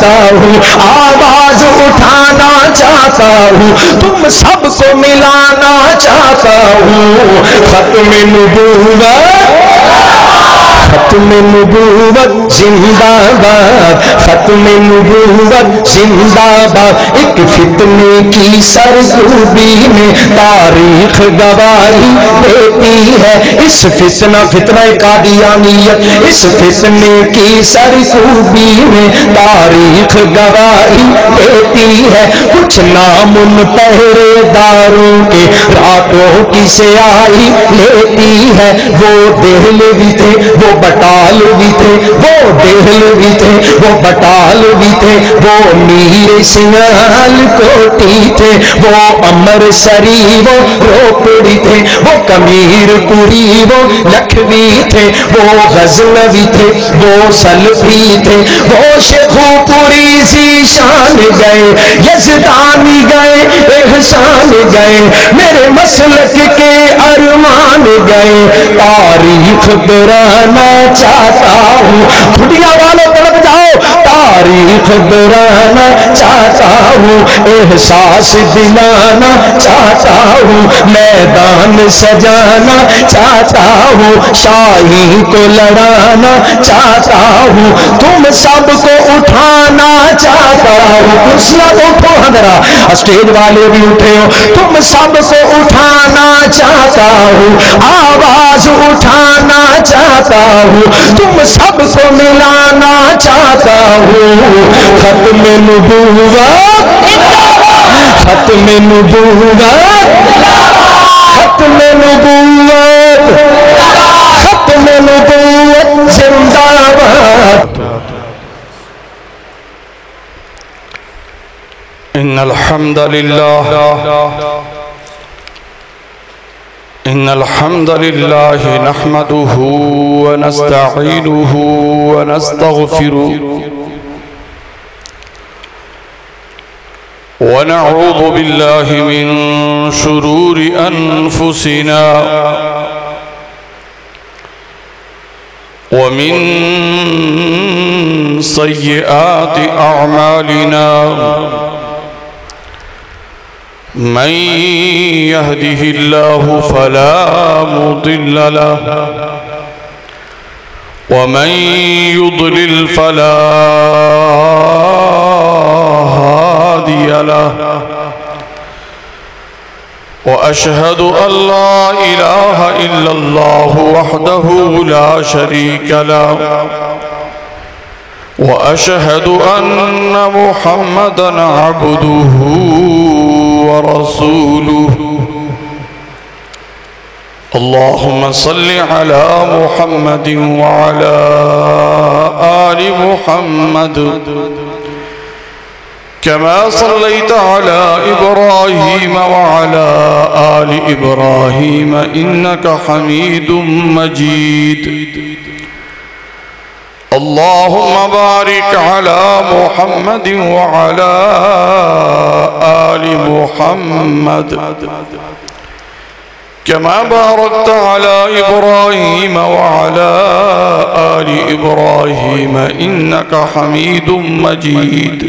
चाहता हूँ, आवाज उठाना चाहता हूँ, तुम सबको मिलाना चाहता हूँ। खत्म नबूवत, खत्म नबूवत जिंदाबाद, खत्म नबूवत जिंदाबाद। एक फितने की सरसूबी में तारीख गवाही देती है। इस फितना कादियानियत, इस फितने की सरसूबी में तारीख गवाही देती है। कुछ नाम उन पहरेदारों के रातों की स्याही लेती है। वो देहलवी थे, वो बटाल भी थे, वो देहलवी थे, वो बटाल भी थे, वो मीर सिंगाल कोटी थे, वो अमरसरी, वो रोपड़ी थे, वो कमीरपुरी, वो लखवी थे, वो गजनवी थे, वो सलफी थे, वो शेखुपुरी ज़ीशान गए, यज़दानी गए, एहसान गए, मेरे मसलक के अरमान गए। तारीख दोहराना चाहता हूँ, दुनिया वालों तड़प जाओ, तारीख दोहराना चाहता हूँ, एहसास दिलाना चाहता हूँ, मैदान सजाना चाहता हूँ, शाही को लड़ाना चाहता हूँ, तुम सबको उठाना चाहता हूँ। कुर्सियां तो उठो हजरा, स्टेज वाले भी उठे हो, तुम सबको उठाना चाहता हूँ, आवाज उठाना चाहता हूँ, तुम सबको मिलाना चाहता हूँ। खत्म नबूवत, खत्म नबूवत, खत्म नबूवत, खत्म नबूवत जिंदाबाद। इन्नल हम्दुलिल्लाह, इन्नल हम्दुलिल्लाह नहमदुहु व नस्तईनुहु व नस्तगफिरुहु व नऊज़ु बिल्लाहि मिन शुरूरि अनफुसिना व मिन सय्यिआति अअमालिना। मन यहदिहिल्लाहु फला मुदिल्ल लहु व मन युद्लिल फला हादिय लहु। व अशहदु अल्ला इलाहा इल्लल्लाहु वहदहु ला शरीका लहु व अशहदु अन्न मुहम्मदन अब्दुहु व रसूलुहु। अल्लाहुम्मा सल्लि अला मुहम्मदिन व अला आलि मुहम्मद कमा सल्लैता अला इब्राहीम व अला आलि इब्राहीम इन्नका हमीदुम मजीद। अल्लाहुम्मा बारिक अला मुहम्मदिन व अला आलि मुहम्मद कमा बारकता अला इब्राहीम व अला आलि इब्राहीम इन्नका हमीदुम मजीद।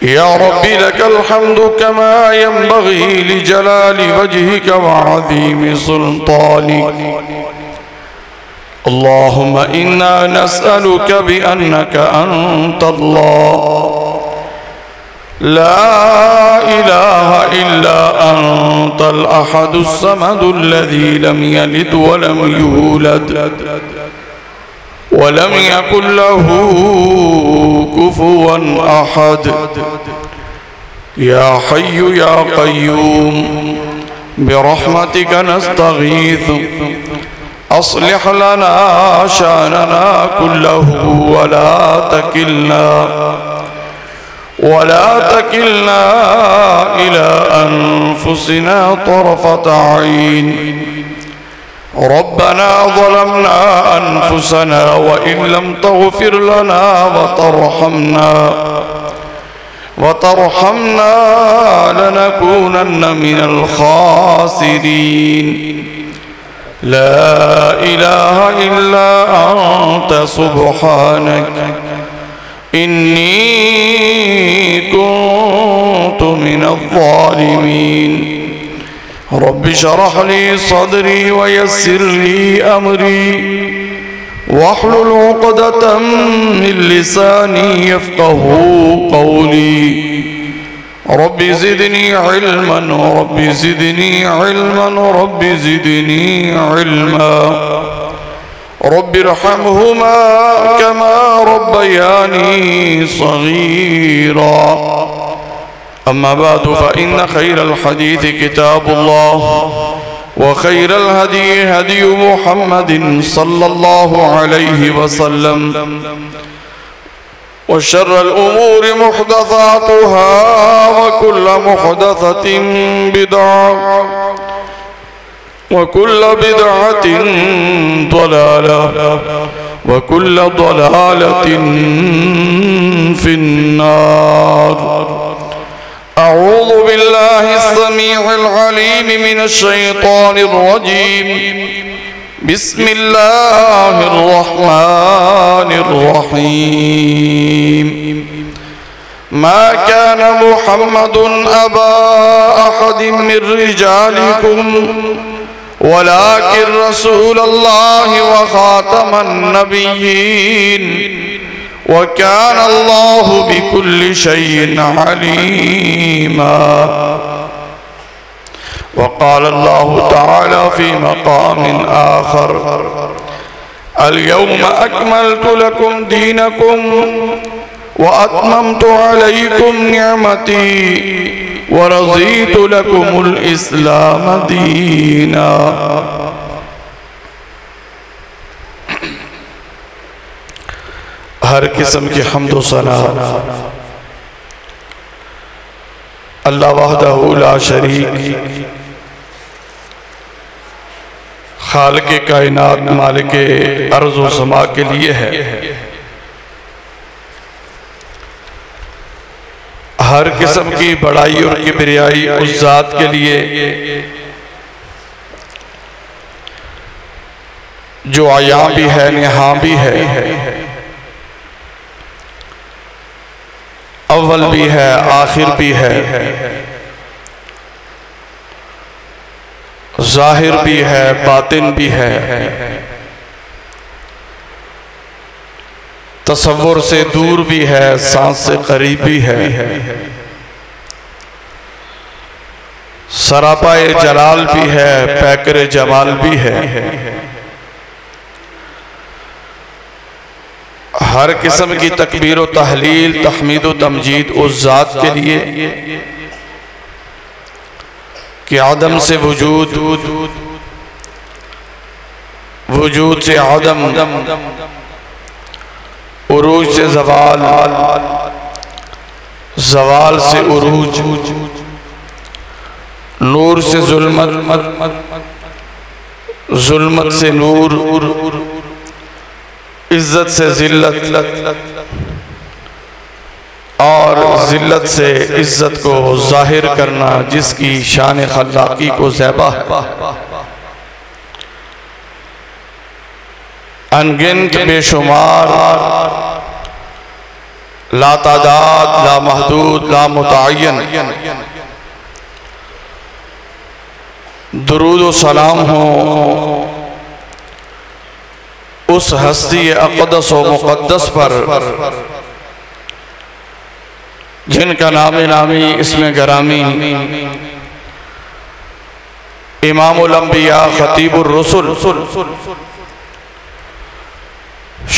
या रब्बी लकल हम्दु कमा यंबगी लिजलालि वजहिका व अज़ीमि सुल्तानिक। अल्लाहुम्मा इन्ना नस्अलुका बिअन्नका अंतल्लाह ला इलाहा इल्ला अंतल अहदुस समदुल्लज़ी लम यलिद व लम यूलद व लम यकुल लहू कुफुवन अहद। या हय्यु या क़य्यूम बिरहमतिका नस्तगीथ अस्लिह लना शानना कुल्लहु वला तकिलना इला अनफुसिना तरफत ऐन। रब्बना ज़लमना अनफुसना व इन लम तग़फिर लना व तरहमना लनकूनन्न मिनल खासिरीन। ला इलाहा इल्ला अंत सुब्हानक इन्नी कुन्तु मिनज़्ज़ालिमीन। रब्बि शरह ली सदरी वयस्सिर ली अमरी वहलुल उक़दतम मिन लिसानी यफ़क़हू क़ौली। रब्बि ज़िदनी इल्मन रब्बि ज़िदनी इल्मन रब्बि ज़िदनी इल्मा रब्बिरहमहुमा कमा रब्बयानी सगीरा। अम्मा बादु फ़इन्न खैरल हदीस किताबुल्लाह व खैरल हदी हदी मुहम्मदिन सल्लल्लाहु अलैहि वसल्लम व शर्रल उमूरि मुहदसातुहा व कुल्लु मुहदसतिन बिदअह व कुल्लु बिदअतिन दलालह व कुल्लु दलालतिन फिन्नार। अऊज़ु बिल्लाहिस समीउल अलीम मिनश शैतानिर रजीम। बिस्मिल्लाहिर रहमानिर रहीम। मा कान मुहम्मदुन अबा अहदिम मिर रिजालिकुम वलाकिन रसूलल्लाहि व खातमन नबिय्यीन व कान अल्लाहु बिकुल्लि शैइन अलीमा। व क़ाल अल्लाहु तआला फ़ी मक़ामिन आख़र अल यौम अकमलतु लकुम दीनकुम व अत्ममतु अलैकुम निअमती व रज़ीतु लकुमुल इस्लाम दीना। हर किस्म की हम्द व सना अल्लाह वहदहू ला शरीक खालिक़े कायनात मालिके अर्ज़ व समा के लिए है। हर किस्म की बड़ाई और किबरियाई उस ज़ात के लिए जो आया भी है यहाँ भी है, अव्वल भी है आखिर भी है, ज़ाहिर भी है बातिन भी है, तसव्वुर से दूर भी है सांस से करीब भी है, सरापाए जलाल भी है पैकरे जमाल भी है। हर किस्म की तकबीर व तहलील तहमीद व तमजीद उस ज़ात के लिए कि आदम से वजूद, वजूद से आदम, उरूज से ज़वाल, ज़वाल से उरूज, नूर से जुल्मत, जुल्मत से नूर, इज्जत से जिल्लत और जिल्लत से इज्जत को जाहिर करना जिसकी शान खल्लाकी को ज़ैबा है। अनगिनत बेशुमार ला तादाद ला महदूद ला मुतअय्यन दुरूद व सलाम हो उस हस्ती अक़दस व मुक़द्दस पर जिनका नामे नामी इसमें गरामी इमामुल अंबिया खतीबुर रसूल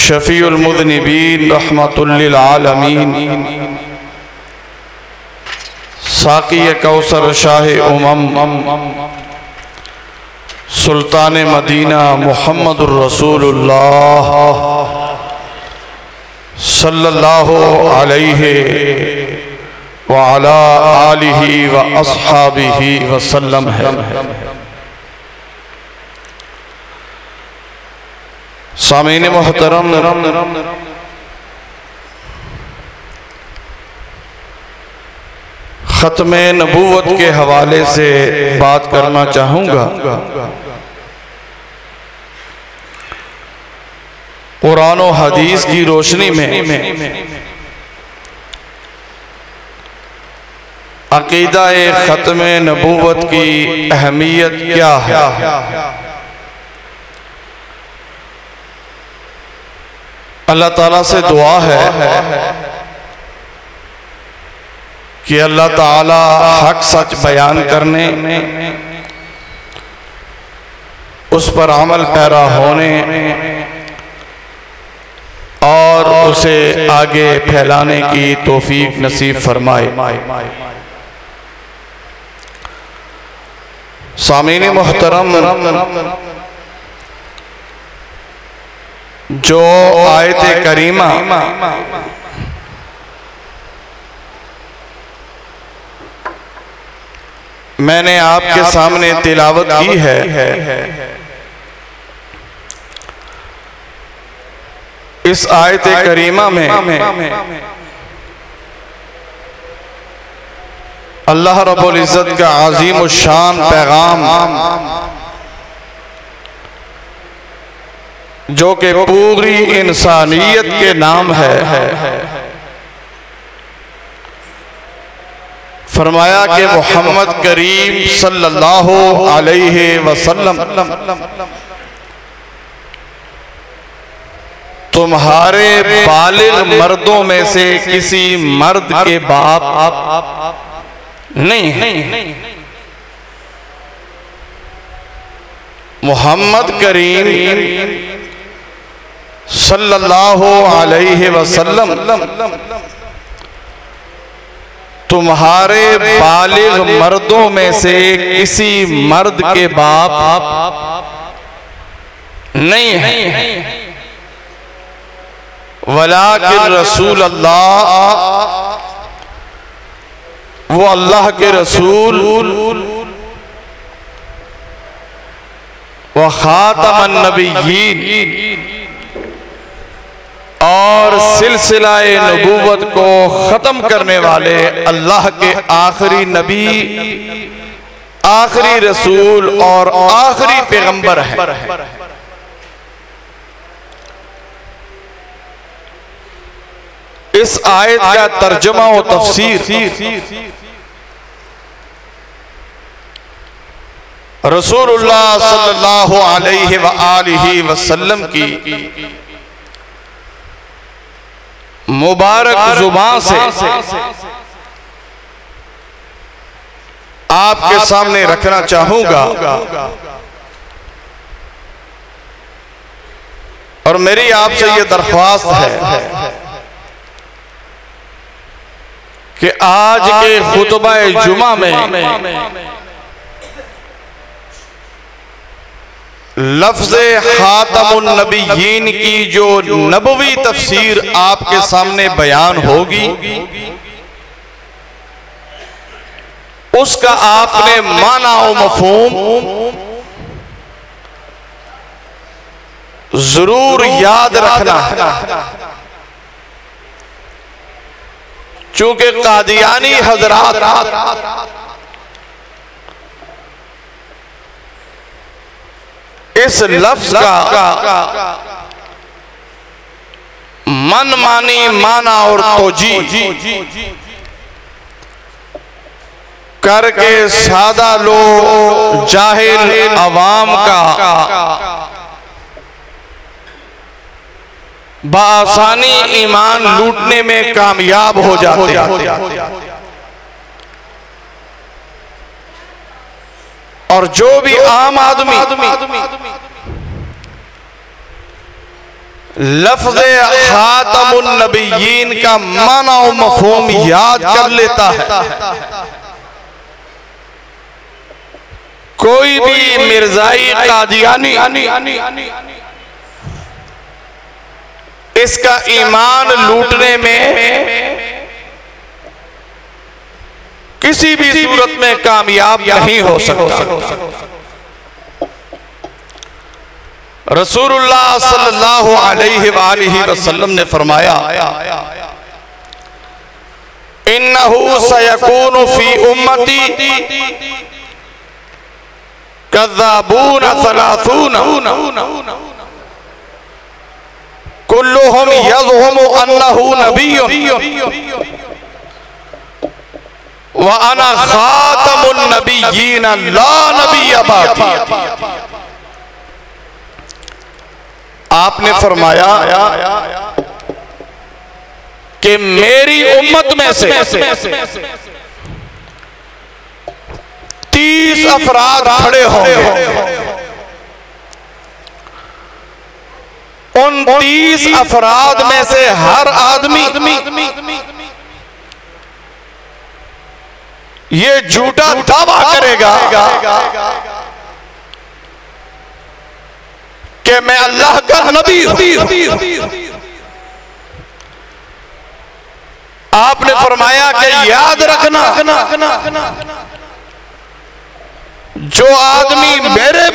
शफीउल मुज़निबीन रहमतुल लिल आलमीन साक़ी कौसर शाह उमम सुल्तान मदीना मुहम्मदुर रसूलुल्लाह सल्लल्लाहु अलैहि व अला आलिहि व अस्हाबिहि वसल्लम है। सामीन मोहतरम, ख़त्म नबूवत के हवाले से बात करना चाहूँगा। कुरान और हदीस की रोशनी में अकीदा ख़त्म नबूवत की अहमियत क्या है। अल्लाह ताला से दुआ है कि अल्लाह ताला हक सच बयान करने, उस पर अमल पैरा होने और उसे आगे फैलाने की तौफीक नसीब फरमाए। सामीन मोहतरम, जो आयत करीमा मैंने आपके सामने तिलावत की है, इस आयत करीमा में अल्लाह रब्बुल इज़्ज़त का अज़ीम शान पैगाम, जो कि पूरी इंसानियत के नाम है, फरमाया कि मोहम्मद करीम सल्लल्लाहु अलैहि वसल्लम तुम्हारे बालिग मर्दों में से किसी मर्द के बाप नहीं है। मोहम्मद करीम सल्लल्लाहु अलैहि वसल्लम तुम्हारे बालिग मर्दों में से किसी मर्द के बाप नहीं है, वलाकिन रसूल अल्लाह, वो अल्लाह के रसूल व खातमन नबिय्यीन, और सिलसिलाए नबूवत को ख़त्म करने वाले अल्लाह के आखिरी नबी, आखिरी रसूल और आखिरी पैगंबर है। इस आयत का तर्जुमा व तफसीर रसूलुल्लाह सल्लल्लाहु अलैहि व आलिहि वसल्लम की मुबारक जुबान से आपके सामने रखना चाहूंगा, और मेरी आपसे ये दरख्वास्त है कि आज के खुतबा जुमा में लफ्ज़ खातमुन नबिय्यीन की जो नबवी तफसीर आपके सामने बयान होगी, उसका आपने माना और मफ़हूम जरूर याद रखना है। चूंकि कादियानी हजरात इस लफ्ज का मनमानी माना और तोजी करके सादा लोग, जाहिल अवाम का बासानी ईमान लूटने में कामयाब हो जाते हैं, और जो भी आम आदमी लफ्ज़ खातमुन नबिय्यीन का माना और मफ़हूम याद कर लेता है, कोई भी मिर्जाई कादियानी इसका ईमान लूटने में किसी भी सूरत में कामयाब नहीं हो सकता। रसूलुल्लाह सल्लल्लाहु अलैहि वसल्लम ने फरमाया, इन्नहु सयकूनु फी उम्मती कज़्ज़ाबून सलासून कुल्लुहुम यज़हुमु अन्नहु नबिय्युन व अना खातमुन नबिय्यीन ला नबिय्य बादी। आपने फरमाया कि मेरी उम्मत में से 30 अफराद खड़े होंगे, उन 30 अफराद में से हर आदमी ये झूठा दावा करेगा कि मैं अल्लाह का नबी हूं। आपने फरमाया कि याद रखना, जो आदमी मेरे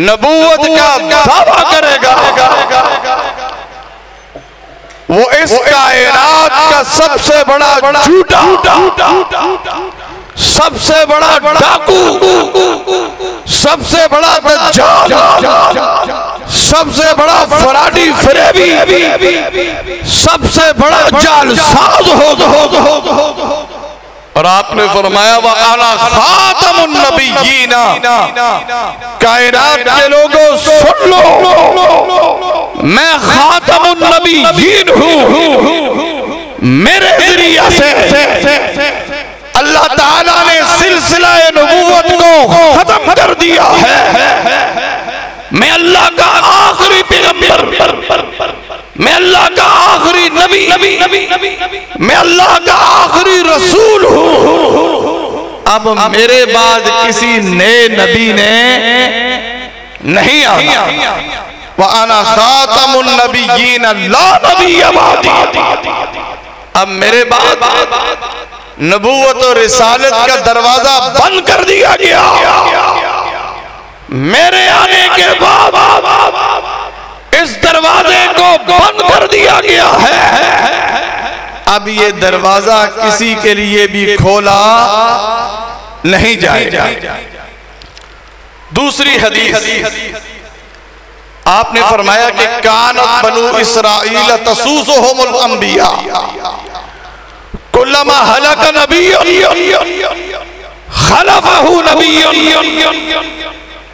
नबूवत का दावा करेगा वो इस कायनात का सबसे बड़ा झूठा, सबसे बड़ा डाकू, सबसे बड़ा दज्जाल, सबसे बड़ा फराडी फरेबी, सबसे बड़ा जालसाज होगा। और आपने फरमाया व अना खातमुन नबिय्यीन, कायनात के लोगों सुन लो, मैं खातमुन नबिय्यीन हूं। मेरे जरिया से अल्लाह ताला ने सिलसिला नबूवत को खत्म कर दिया है। मैं अल्लाह का आखिरी पैगंबर, मैं अल्लाह का आखिरी नबी, मैं अल्लाह का आखिरी रसूल हूँ। अब मेरे बाद किसी नए नबी ने नहीं आना। व अना खातमुन नबिय्यीन ला नबिय्य बादी। अब मेरे बाद नबूवत और रिसालत का दरवाजा बंद कर दिया गया। मेरे आने के बाद इस दरवाजे को बंद कर दिया गया है। अब ये दरवाजा किसी के लिए भी खोला नहीं जाएगा। दूसरी हदीस आपने फरमाया कि कानत बनु इसराइल तसूसुहुमुल अंबिया कुल्लमा हलक नबिय्युन खलफहु नबिय्युन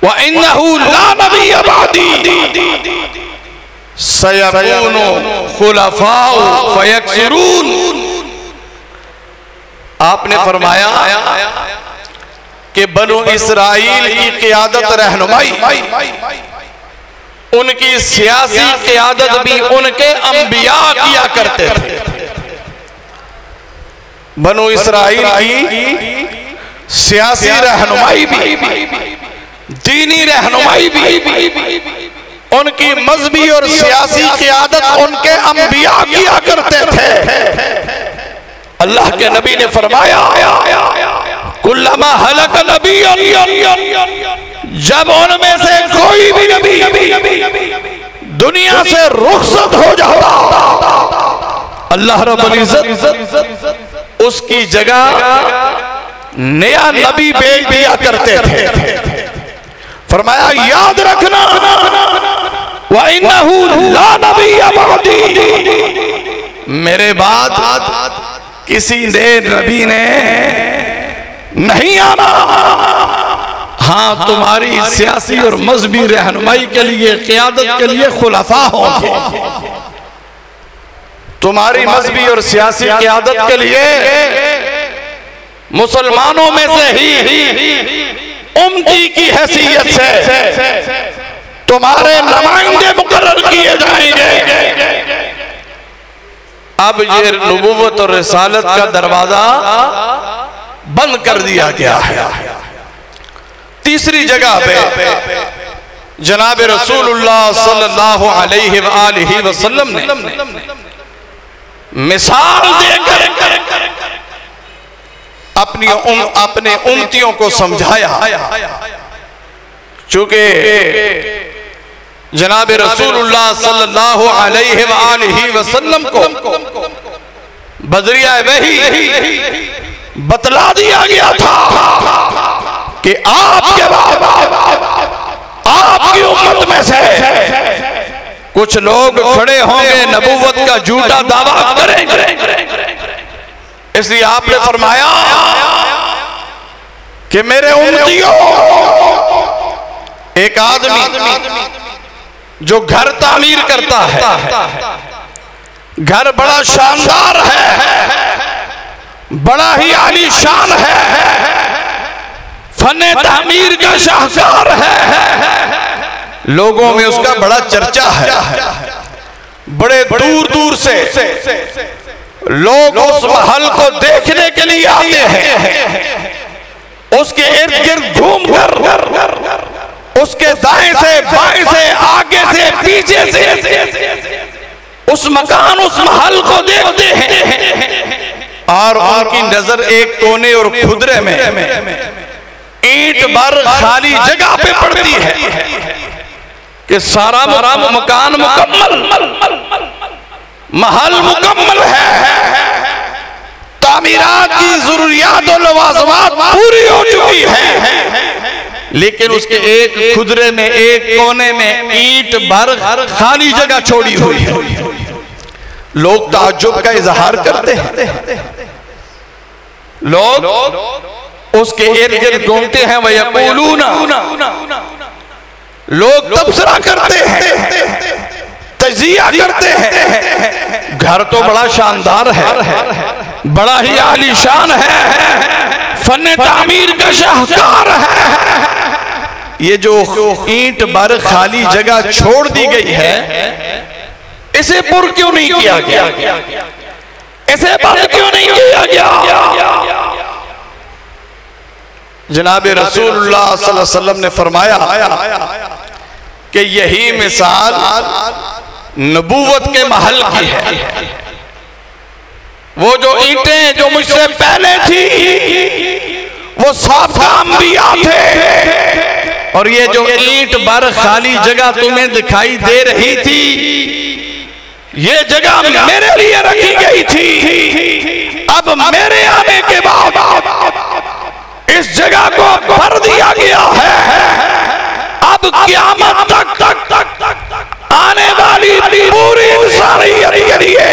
व इन्नहु ला नबिय्य बादी सयकूनु खुलफाउ फयक्सुरून। आपने फरमाया कि बनु इसराइल की क़ियादत रहनुमाई, उनकी सियासी क़ियादत भी उनके अंबिया किया करते थे। बनु इसराइल की सियासी रहनुमाई भी, दीनी रहनुमाई भी, उनकी मजहबी और सियासी क़ियादत उनके अंबिया किया करते थे। अल्लाह के नबी ने फरमाया कुल्लमा हलक नबिय्युन, जब उनमें से कोई भी नबी दुनिया से रुखसत हो जाता, अल्लाह रब्बुल इज्जत उसकी जगह नया नबी भेज दिया करते थे। फरमाया याद रखना व इन्नहु ला नबिय्य बादी, मेरे बाद किसी नए नबी ने नहीं आना। हाँ, तुम्हारी सियासी और मजहबी रहनुमाई के लिए, क़ियादत के लिए खुलफा होंगे, तुम्हारी मजहबी और सियासी क़ियादत के लिए मुसलमानों में से ही उम्मती की हैसियत से तुम्हारे नुमाइंदे मुकर्रर किए जाएंगे। अब ये नबूवत और रिसालत का दरवाजा बंद कर दिया गया है। तीसरी जगह पे जनाब रसूलुल्लाह सल्लल्लाहु अलैहि वसल्लम ने मिसाल देकर अपने उम्मतियों को समझाया। चूंकि जनाब रसूलुल्लाह सल्लल्लाहु अलैहि वसल्लम को बजरिया वही बतला दिया गया था कि आपके बाद आपकी उम्मत में से कुछ लोग खड़े होंगे, नबूवत का झूठा दावा करेंगे, इसलिए आपने फरमाया कि मेरे उम्मतियों, एक आदमी जो घर तामीर करता है, घर बड़ा शानदार है, बड़ा ही आलीशान है, फने तामीर का शाहकार है, लोगों में उसका बड़ा चर्चा है, बड़े दूर दूर से लोग उस महल को देखने के लिए आते हैं, उसके इर्द गिर्द घूमकर उसके दाएं से बाएं से आगे से पीछे से उस मकान उस महल को देखते हैं और उनकी नजर एक कोने और खुदरे में ईंट भर खाली जगह पे पड़ती है कि सारा मकान मुकम्मल, महल मुकम्मल है, तामीरात की जरूरियात और लवाजमात पूरी हो चुकी है, लेकिन उसके एक खुदरे में एक कोने में ईंट भर खाली जगह छोड़ी हुई है। लोग ताज्जुब का इजहार करते हैं, लोग उसके इर्द गिर्द घूमते हैं, वह यक़ूलूना, लोग तबसरा करते हैं, तजिया करते हैं, घर तो बड़ा शानदार है, बड़ा ही आलीशान है, फन तामीर का शाहकार है, ये जो ईंट भर खाली जगह छोड़ दी गई है, इसे पुर क्यों नहीं किया गया, इसे बंद क्यों नहीं किया गया? जनाब रसूलुल्लाह सल्लल्लाहु अलैहि वसल्लम ने फरमाया कि यही मिसाल नबूवत के महल की है। वो जो ईंटें जो मुझसे पहले थी वो साफ अंबिया थे, और ये जो ईंट भर खाली जगह तुम्हें दिखाई दे रही थी, ये जगह मेरे लिए रखी गई थी। अब मेरे आने के बाद इस जगह को भर दिया गया है। अब क़यामत तक आने वाली पूरी इंसानियत के लिए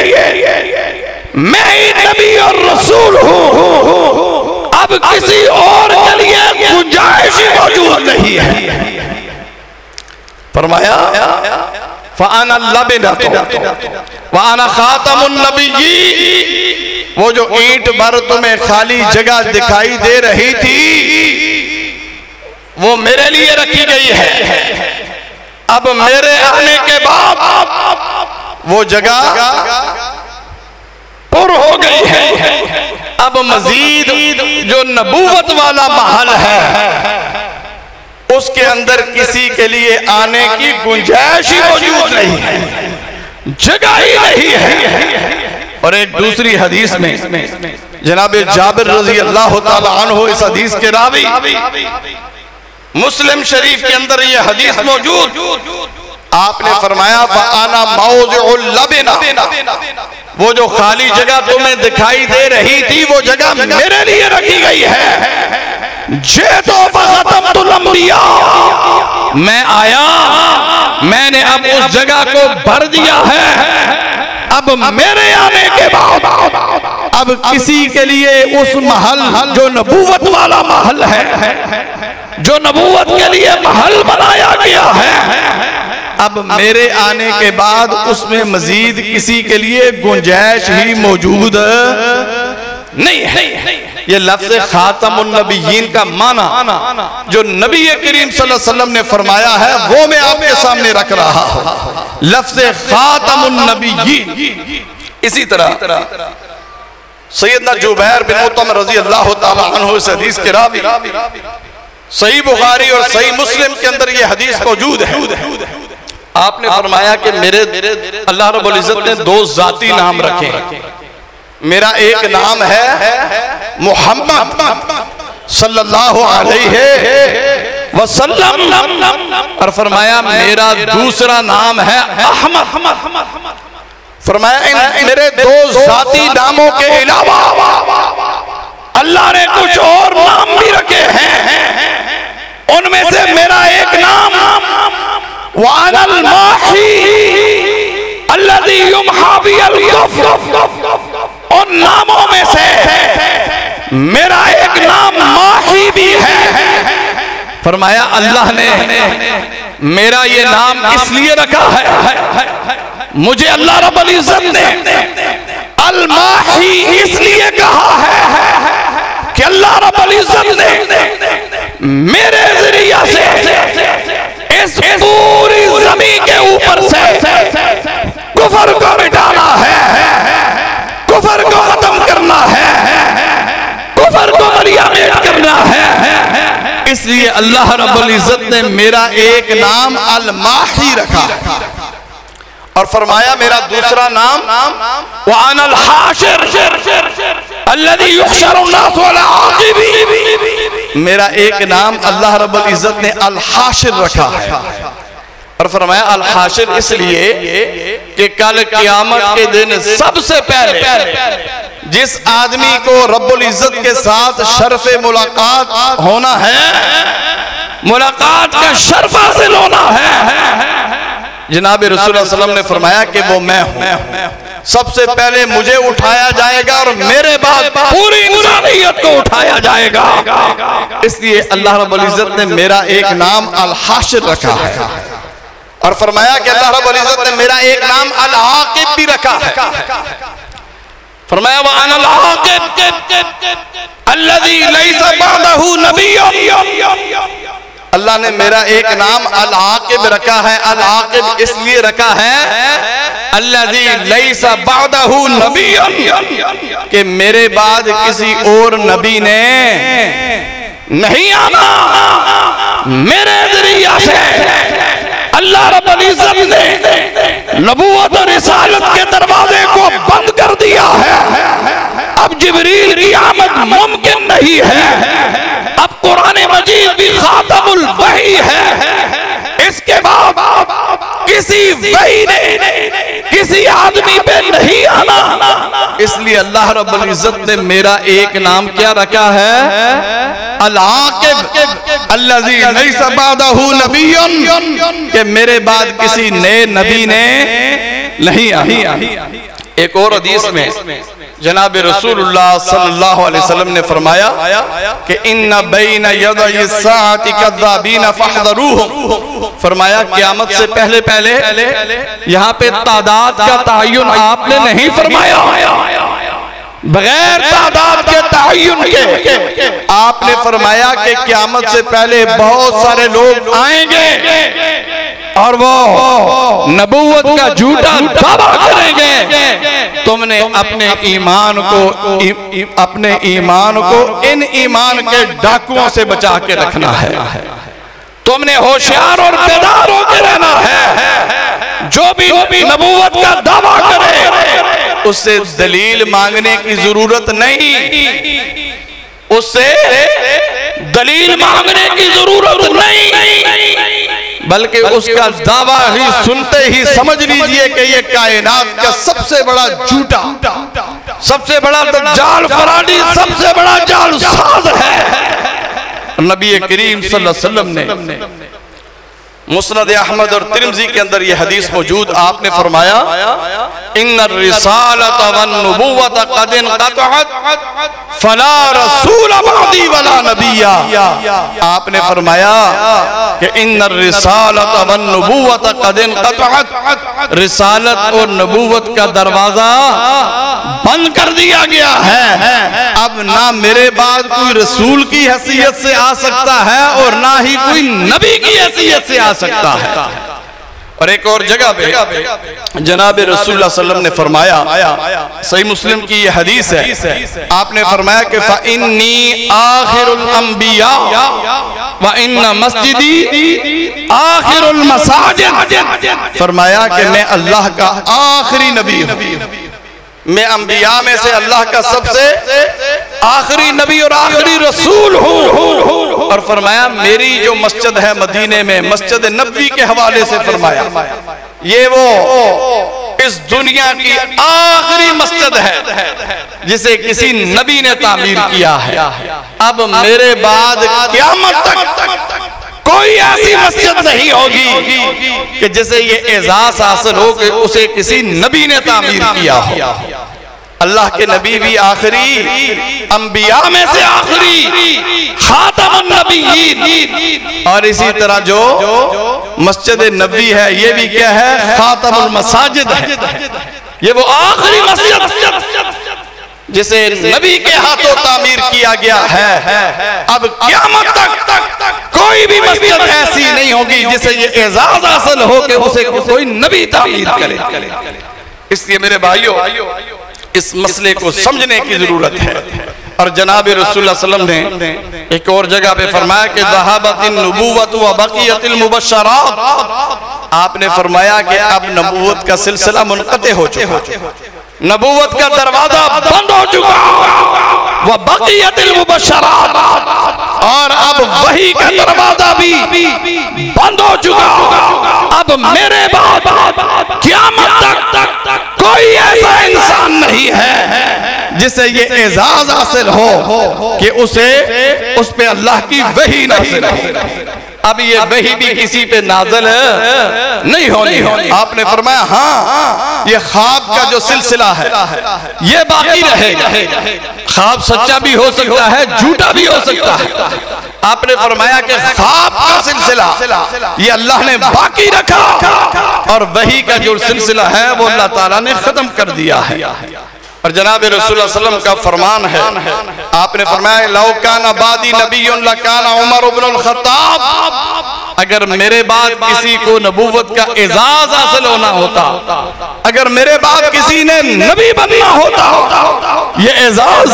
मैं ही नबी और रसूल हूँ। अब किसी और के लिए गुंजाइश मौजूद नहीं है। फरमाया फ़अना लबनतु व अना खातमुन नबिय्यीन। वो जो ईंट भर तुम्हें खाली जगह दिखाई दे रही थी वो मेरे लिए रखी गई है। अब मेरे आने के बाद वो जगह पुर हो गई है। अब मजीद जो नबूवत वाला महल है उसके अंदर किसी के लिए आने की गुंजाइश ही मौजूद नहीं है, जगह ही नहीं है। और एक दूसरी हदीस में जनाब जाबिर रज़ी अल्लाह ताला अन्हु इस हदीस के रावी, मुस्लिम शरीफ के अंदर ये हदीस मौजूद, आपने फरमाया फ़अना मौज़िउल लबना। वो जो खाली जगह तुम्हें दिखाई दे रही थी वो जगह मेरे लिए रखी गई है। जे तो फ़ख़तमतुल अंबिया, मैं आया, मैंने अब उस जगह को भर दिया है। अब मेरे आने के बाद अब किसी के लिए उस महल जो नबूवत वाला महल है, जो नबूवत के लिए महल बनाया गया है, अब मेरे आने के बाद उसमें मजीद किसी के लिए गुंजाइश ही मौजूद नहीं है। ये लफ्ज़ खातमुन नबिय्यीन का माना जो नबी करीम सल्लल्लाहु अलैहि वसल्लम ने फरमाया है वो मैं आपके सामने रख रहा हूं, लफ्ज़ खातमुन नबिय्यीन। इसी तरह सैयदना जुबैर बिन मुतअम रज़ी अल्लाह ताला अन्हु इस हदीस के रावी, सही बुखारी और सही मुस्लिम के अंदर ये हदीस मौजूद है। आपने फरमाया कि मेरे अल्लाह रब्बुल इज्जत ने दो जाती नाम रखे। मेरा एक नाम है मोहम्मद सल्लल्लाहु अलैहि वसल्लम, और फरमाया मेरा दूसरा नाम है अहमद। फरमाया मेरे दो जाती नामों के अलावा अल्लाह ने कुछ और नाम भी रखे हैं। उनमें से मेरा एक नाम वानल माही अल्लज़ी युम्हा बिल कफ़्र, उन नामों में से मेरा एक नाम माही भी है। फरमाया अल्लाह ने मेरा ये नाम इसलिए रखा है, मुझे अल्लाह रब्बुल इज्जत ने अल माही इसलिए कहा है कि अल्लाह रब्बुल इज्जत ने मेरे जरिया से इस पूरी जमीन के ऊपर से कुफर को मिटाना है, कुफर को खत्म करना है, कुफर को मरियामेट करना है। इसलिए अल्लाह रब्बुल इज्जत ने मेरा एक नाम अल माही रखा और फरमाया मेरा दूसरा नाम व अनल हाशिर अल्लज़ी युहशरुन नास वल आक़िबी। मेरा एक नाम अल्लाह रब्बुल इज्जत ने अल हाशिर रखा है और फरमाया अल हाशिर इसलिए कि कल क़यामत के दिन सबसे पहले जिस आदमी को रब्बुल इज्जत के साथ शर्फ मुलाकात होना है, मुलाकात का शर्फ हासिल होना है, जनाब रसूलुल्लाह सल्लल्लाहु अलैहि वसल्लम ने फरमाया कि वो मैं हूं। सबसे पहले मुझे उठाया जाएगा और मेरे बाद पूरी इंसानियत को उठाया जाएगा। इसलिए अल्लाह रब्बुल इज्जत ने मेरा एक नाम अल हाशिर रखा है और फरमाया कि अल्लाह रब्बुल इज्जत ने मेरा एक नाम अल आक़िब भी रखा है। फरमाया व अनल आक़िब अल्लज़ी लैसा बअदहु नबिय्युन। अल्लाह ने मेरा एक नाम अल आक़िब रखा है। अल आक़िब इसलिए रखा है अल्लज़ी लैसा बअदहु नबिय्युन कि मेरे बाद किसी और नबी ने नहीं आना। मेरे जरिया से अल्लाह रब्बुल इज्जत ने नबूवत और रिसालत के दरवाजे को बंद कर दिया है। अब जिब्रील की आमद मुमकिन नहीं है। अब कुरान मजीद भी खातमुल वही है। इसके बाद किसी वही ने किसी आदमी पे नहीं आना। इसलिए अल्लाह रब्बुल इज्जत ने मेरा एक नाम क्या रखा है अल आक़िब अल्लज़ी लैसा बअदहु नबिय्युन कि मेरे बाद किसी नए नबी ने नहीं आना। एक और हदीस में जनाब रसूलुल्लाह सल्लल्लाहु अलैहि वसल्लम ने फरमाया कि इन्ना बैना यदय साअति कज़्ज़ाबीन फहज़रूहुम। फरमाया क़यामत से पहले पहले यहाँ पे तादाद का तयन आपने नहीं फरमाया, बगैर तादाद के तयन के आपने फरमाया कि क़यामत से पहले बहुत सारे लोग आएंगे और वो नबूवत का झूठा दावा करेंगे। तुमने अपने ईमान को इन ईमान के डाकुओं से बचा के रखना है। तुमने होशियार और बेदार होकर रहना है। जो भी नबूवत का दावा करे उससे दलील मांगने की जरूरत नहीं, उससे दलील मांगने की जरूरत नहीं, बल्कि उसका दावा ही सुनते ही समझ लीजिए कि ये कायनात का सबसे बड़ा झूठा, सबसे बड़ा जाल फराडी, सबसे बड़ा जाल साज है। नबी करीम सल्लल्लाहु अलैहि वसल्लम ने मुस्नद अहमद और तिरमिज़ी के अंदर ये हदीस मौजूद, आपने फरमाया इन्नर रिसालत वन नबुव्वत क़द इनक़तअत फला रसूल बअदी वला नबिय्या। आपने फरमाया कि इन्नर रिसालत वन नबुव्वत क़द इनक़तअत, रिसालत और नबूवत का दरवाजा बंद कर दिया गया है। अब ना मेरे बाद कोई रसूल की हैसियत से आ सकता है और ना ही कोई नबी की हैसियत से आ सकता है। और एक और जगह पे जनाब रसूलुल्लाह सल्लल्लाहु अलैहि वसल्लम ने फरमाया, सही मुस्लिम की ये हदीस है, आपने फरमाया कि फ़इन्नी आखिरुल अंबिया व इन्ना मस्जिदी आखिरुल मसाजिद। फरमाया कि मैं अल्लाह का आखिरी नबी हूँ, मैं अंबिया में से अल्लाह का सबसे आखिरी नबी और आखिरी रसूल हूँ। और फरमाया मेरी जो मस्जिद है मदीने में, मस्जिद नबवी के हवाले से फरमाया ये वो इस दुनिया की आखिरी मस्जिद है जिसे किसी नबी ने तामीर किया है। अब मेरे बाद क़यामत तक कोई ऐसी मस्जिद नहीं होगी कि जिसे ये एजाज हासिल हो कि उसे किसी नबी ने तामीर किया हो। अल्लाह के नबी भी आखिरी, अंबिया में से आखिरी, खातमुन नबिय्यीन। और इसी तरह जो मस्जिद नबवी है ये भी क्या है, खातमुल मसाजिद है। ये वो आखिरी मस्जिद जिसे नबी के हाथों तामीर किया गया है। अब क़यामत तक कोई भी मस्जिद ऐसी नहीं होगी जिसे ये एजाज हासिल हो कि उसे कोई नबी तामीर करे। इसलिए मेरे भाइयों, इस मसले को समझने की जरूरत है। और जनाब रसूलुल्लाह सल्लल्लाहु अलैहि वसल्लम ने एक और जगह पे फरमाया कि ज़हाबतिन नबुव्वत व बक़ियतिल मुबश्शरात। आपने फरमाया कि अब नबूवत का सिलसिला मुनक़ते हो चुका, नबूवत का दरवाजा बंद हो चुका, व बक़ियतिल मुबश्शरात, और अब वही का दरवाजा भी बंद हो चुका। अब मेरे बाद क़यामत तक कोई ऐसा इंसान नहीं है जिसे ये एजाज हासिल हो कि उसे उस पे अल्लाह की वही नाज़िल हो। अब ये वही भी किसी पे नाज़िल नहीं होनी। आपने फरमाया हाँ, ये ख्वाब का जो सिलसिला है ये बाकी रहेगा। ख्वाब सच्चा भी हो सकता है, झूठा भी हो सकता है। आपने फरमाया कि ख्वाब का सिलसिला ये अल्लाह ने बाकी रखा, और वही का जो सिलसिला है वो अल्लाह ताला ने खत्म कर दिया है। और जनाब रसूलुल्लाह सल्लल्लाहु अलैहि वसल्लम का फरमान है, आपने फरमाया लौ काना बादी नबियुन लकाना उमर इब्नुल खत्ताब। अगर मेरे बाद किसी को नबूवत का एजाज हासिल होना होता, अगर मेरे बाद किसी ने नबी बनना होता, ये एजाज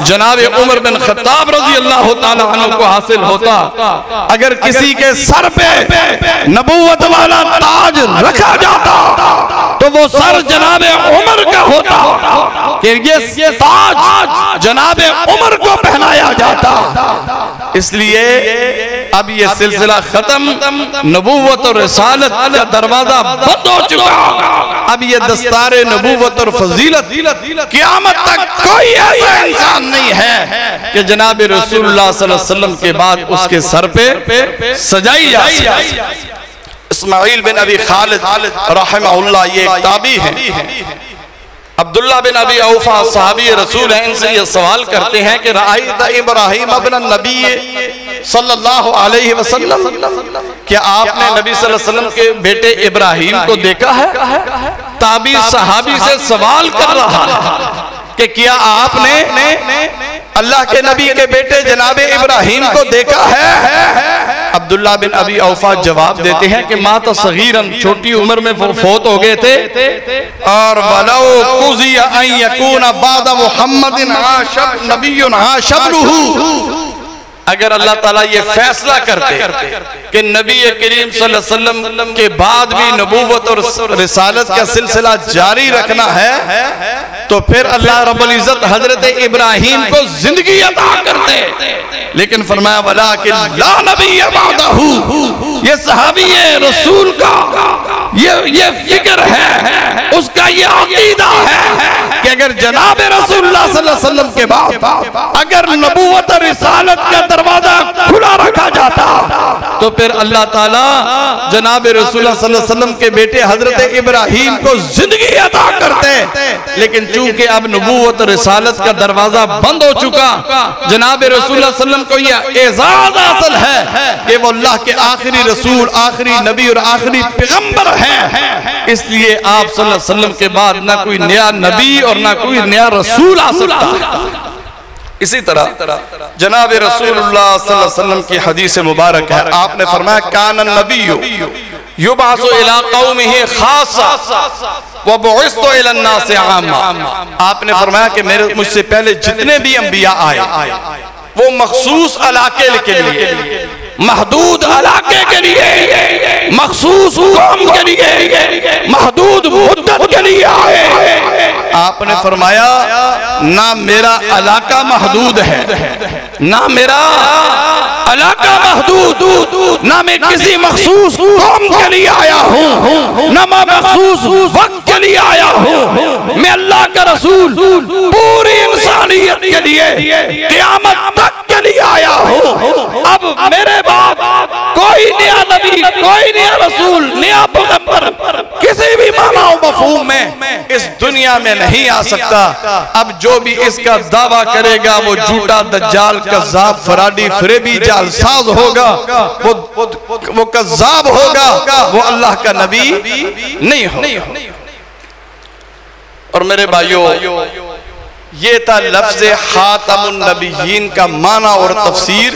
जनाब उमर बिन खत्ताब रज़ी अल्लाह ताला अन्हु को हासिल होता। अगर किसी के सर पे नबूवत वाला ताज रखा जाता तो वो सर जनाब उमर का होता, कि ये ताज जनाब उमर को पहनाया जाता। इसलिए अब ये सिलसिला खत्म, नबूवत और रिसालत का दरवाजा बंद हो चुका। अब ये दस्तारे नबूवत और फजीलत क़यामत तक कोई ऐसा इंसान नहीं है कि जनाब रसूलुल्लाह सल्लल्लाहु अलैहि वसल्लम के बाद उसके सर पे सजाई जाए। इस्माइल बिन अबी खालिद रहमहुल्लाह ये एक ताबी है, अब्दुल्ला बिन अबी औफा सहाबी रसूल हैं, इनसे ये सवाल करते हैं कि राइत इब्राहिम इब्न नबी सल्लल्लाहु अलैहि वसल्लम, क्या आपने नबी सल्लल्लाहु अलैहि वसल्लम के बेटे इब्राहिम को देखा है? ताबी सहाबी से सवाल कर रहा है कि क्या आपने अल्लाह के नबी के बेटे जनाब इब्राहिम को देखा है? अब्दुल्ला बिन अबी औफा जवाब देते हैं कि माँ तो सगीरन, छोटी उम्र में वो फौत हो गए थे। और वलौ कुज़िया अन यकूना बाद मुहम्मदिन आशब नबियुन आशबरुहु, अगर अल्लाह ताला ये फैसला करते कि नबी करीम सल्लल्लाहु अलैहि वसल्लम के बाद भी नबूवत और रिसालत का सिलसिला जारी रखना है तो फिर अल्लाह रब्बुल इज्जत हजरत इब्राहिम को जिंदगी अता करते। लेकिन फरमाया वलाकिन ला नबी बअदहू, ये सहाबी रसूल का ये फिक्र है, उसका ये अकीदा है कि अगर जनाब रसूलुल्लाह सल्लल्लाहु अलैहि वसल्लम के बाद अगर नबूवत और रिसालत का दरवाजा खुला रखा जाता तो फिर अल्लाह ताला जनाब रसूलुल्लाह सल्लल्लाहु अलैहि वसल्लम के बेटे हजरत इब्राहिम को जिंदगी अता करते। लेकिन चूंकि अब नबूवत और रिसालत का दरवाजा बंद हो चुका, जनाब रसूलुल्लाह सल्लल्लाहु अलैहि वसल्लम को यह एजाज हासिल है कि वो अल्लाह के आखिरी रसूल, आखिरी नबी और आखिरी पैगंबर हैं। इसलिए आप सल्लल्लाहु अलैहि वसल्लम के बाद ना कोई नया नबी और ना कोई नया रसूल आ सकता है। इसी तरह जनाब रसूलुल्लाह सल्लल्लाहु अलैहि वसल्लम की हदीस मुबारक है, आपने फरमाया कान नबिय्यु युबअसु इला कौमिही खासा व बुइस्तु इला अन्नास आम्मा। आपने फरमाया कि मेरे मुझसे पहले जितने भी अंबिया आए वो मखसूस इलाके के लिए, महदूद इलाके के लिए, मखसूस कौम के लिए, महदूद मुद्दत के लिए आए। आपने फरमाया ना मेरा इलाका महदूद है, ना मेरा इलाका महदूद, ना मैं किसी मखसूस कौम के लिए आया हूँ, ना मैं मखसूस वक्त के लिए आया हूँ। मैं अल्लाह का रसूल पूरी इंसानियत के लिए क़यामत तक के लिए आया हूँ। अब मेरे बाद कोई नया नबी, कोई नया रसूल, नया पैगंबर किसी भी माना मफहूम में इस दुनिया में नहीं आ सकता। अब जो भी इसका दावा करेगा वो झूठा, दज्जाल, कज़्ज़ाब, फराडी, फरेबी, जालसाज होगा, वो कज़्ज़ाब होगा, वो अल्लाह का नबी नहीं हो। और मेरे भाइयों, ये था लफ्ज़ खातमुन नबिय्यीन का माना और तफसीर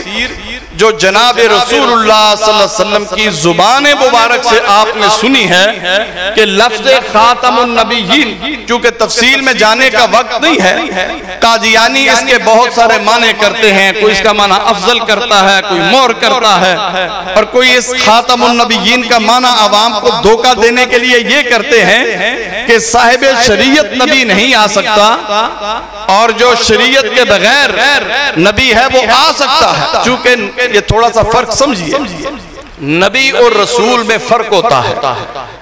जो जनाब रसूलुल्लाह सल्लल्लाहु अलैहि वसल्लम की जुबान मुबारक से आपने सुनी है कि लफ्ज़ खातमुन नबिय्यीन, चूंकि तफसील में जाने का वक्त नहीं है, कादियानी इसके बहुत सारे माने करते हैं। कोई इसका माना अफजल करता है, कोई मोर करता है, और कोई इस खातमुन नबिय्यीन का माना आवाम को धोखा देने के लिए ये करते हैं कि साहिब शरीयत नबी नहीं आ सकता और जो शरीयत के बगैर नबी है वो आ सकता है। चूंकि ये थोड़ा सा फर्क समझिए, नबी और रसूल में फर्क होता है।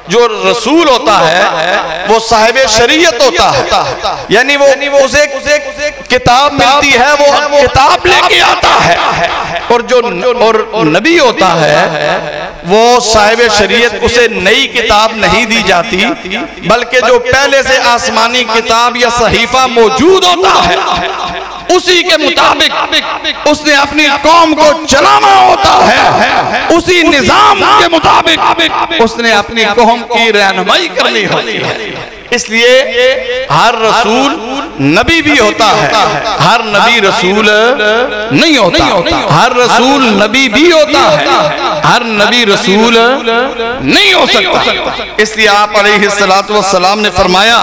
जो रसूल होता है वो साहिब शरीयत होता है, यानी वो उसे किताब मिलती है, वो किताब लेके आता है। और जो नबी होता है वो साहिब शरीयत, उसे नई किताब नहीं दी जाती, बल्कि जो पहले से आसमानी किताब या सहीफा मौजूद होता है उसी के मुताबिक उसने अपनी कौम को चलाना होता है, उसी निजाम के मुताबिक उसने अपनी कौम की रहनुमाई करनी होती है। इसलिए हर रसूल नबी भी होता है, हर नबी रसूल नहीं होता। हर रसूल नबी भी होता है, हर नबी रसूल नहीं हो सकता। इसलिए आप अलैहिस्सलातु वस्सलाम ने फरमाया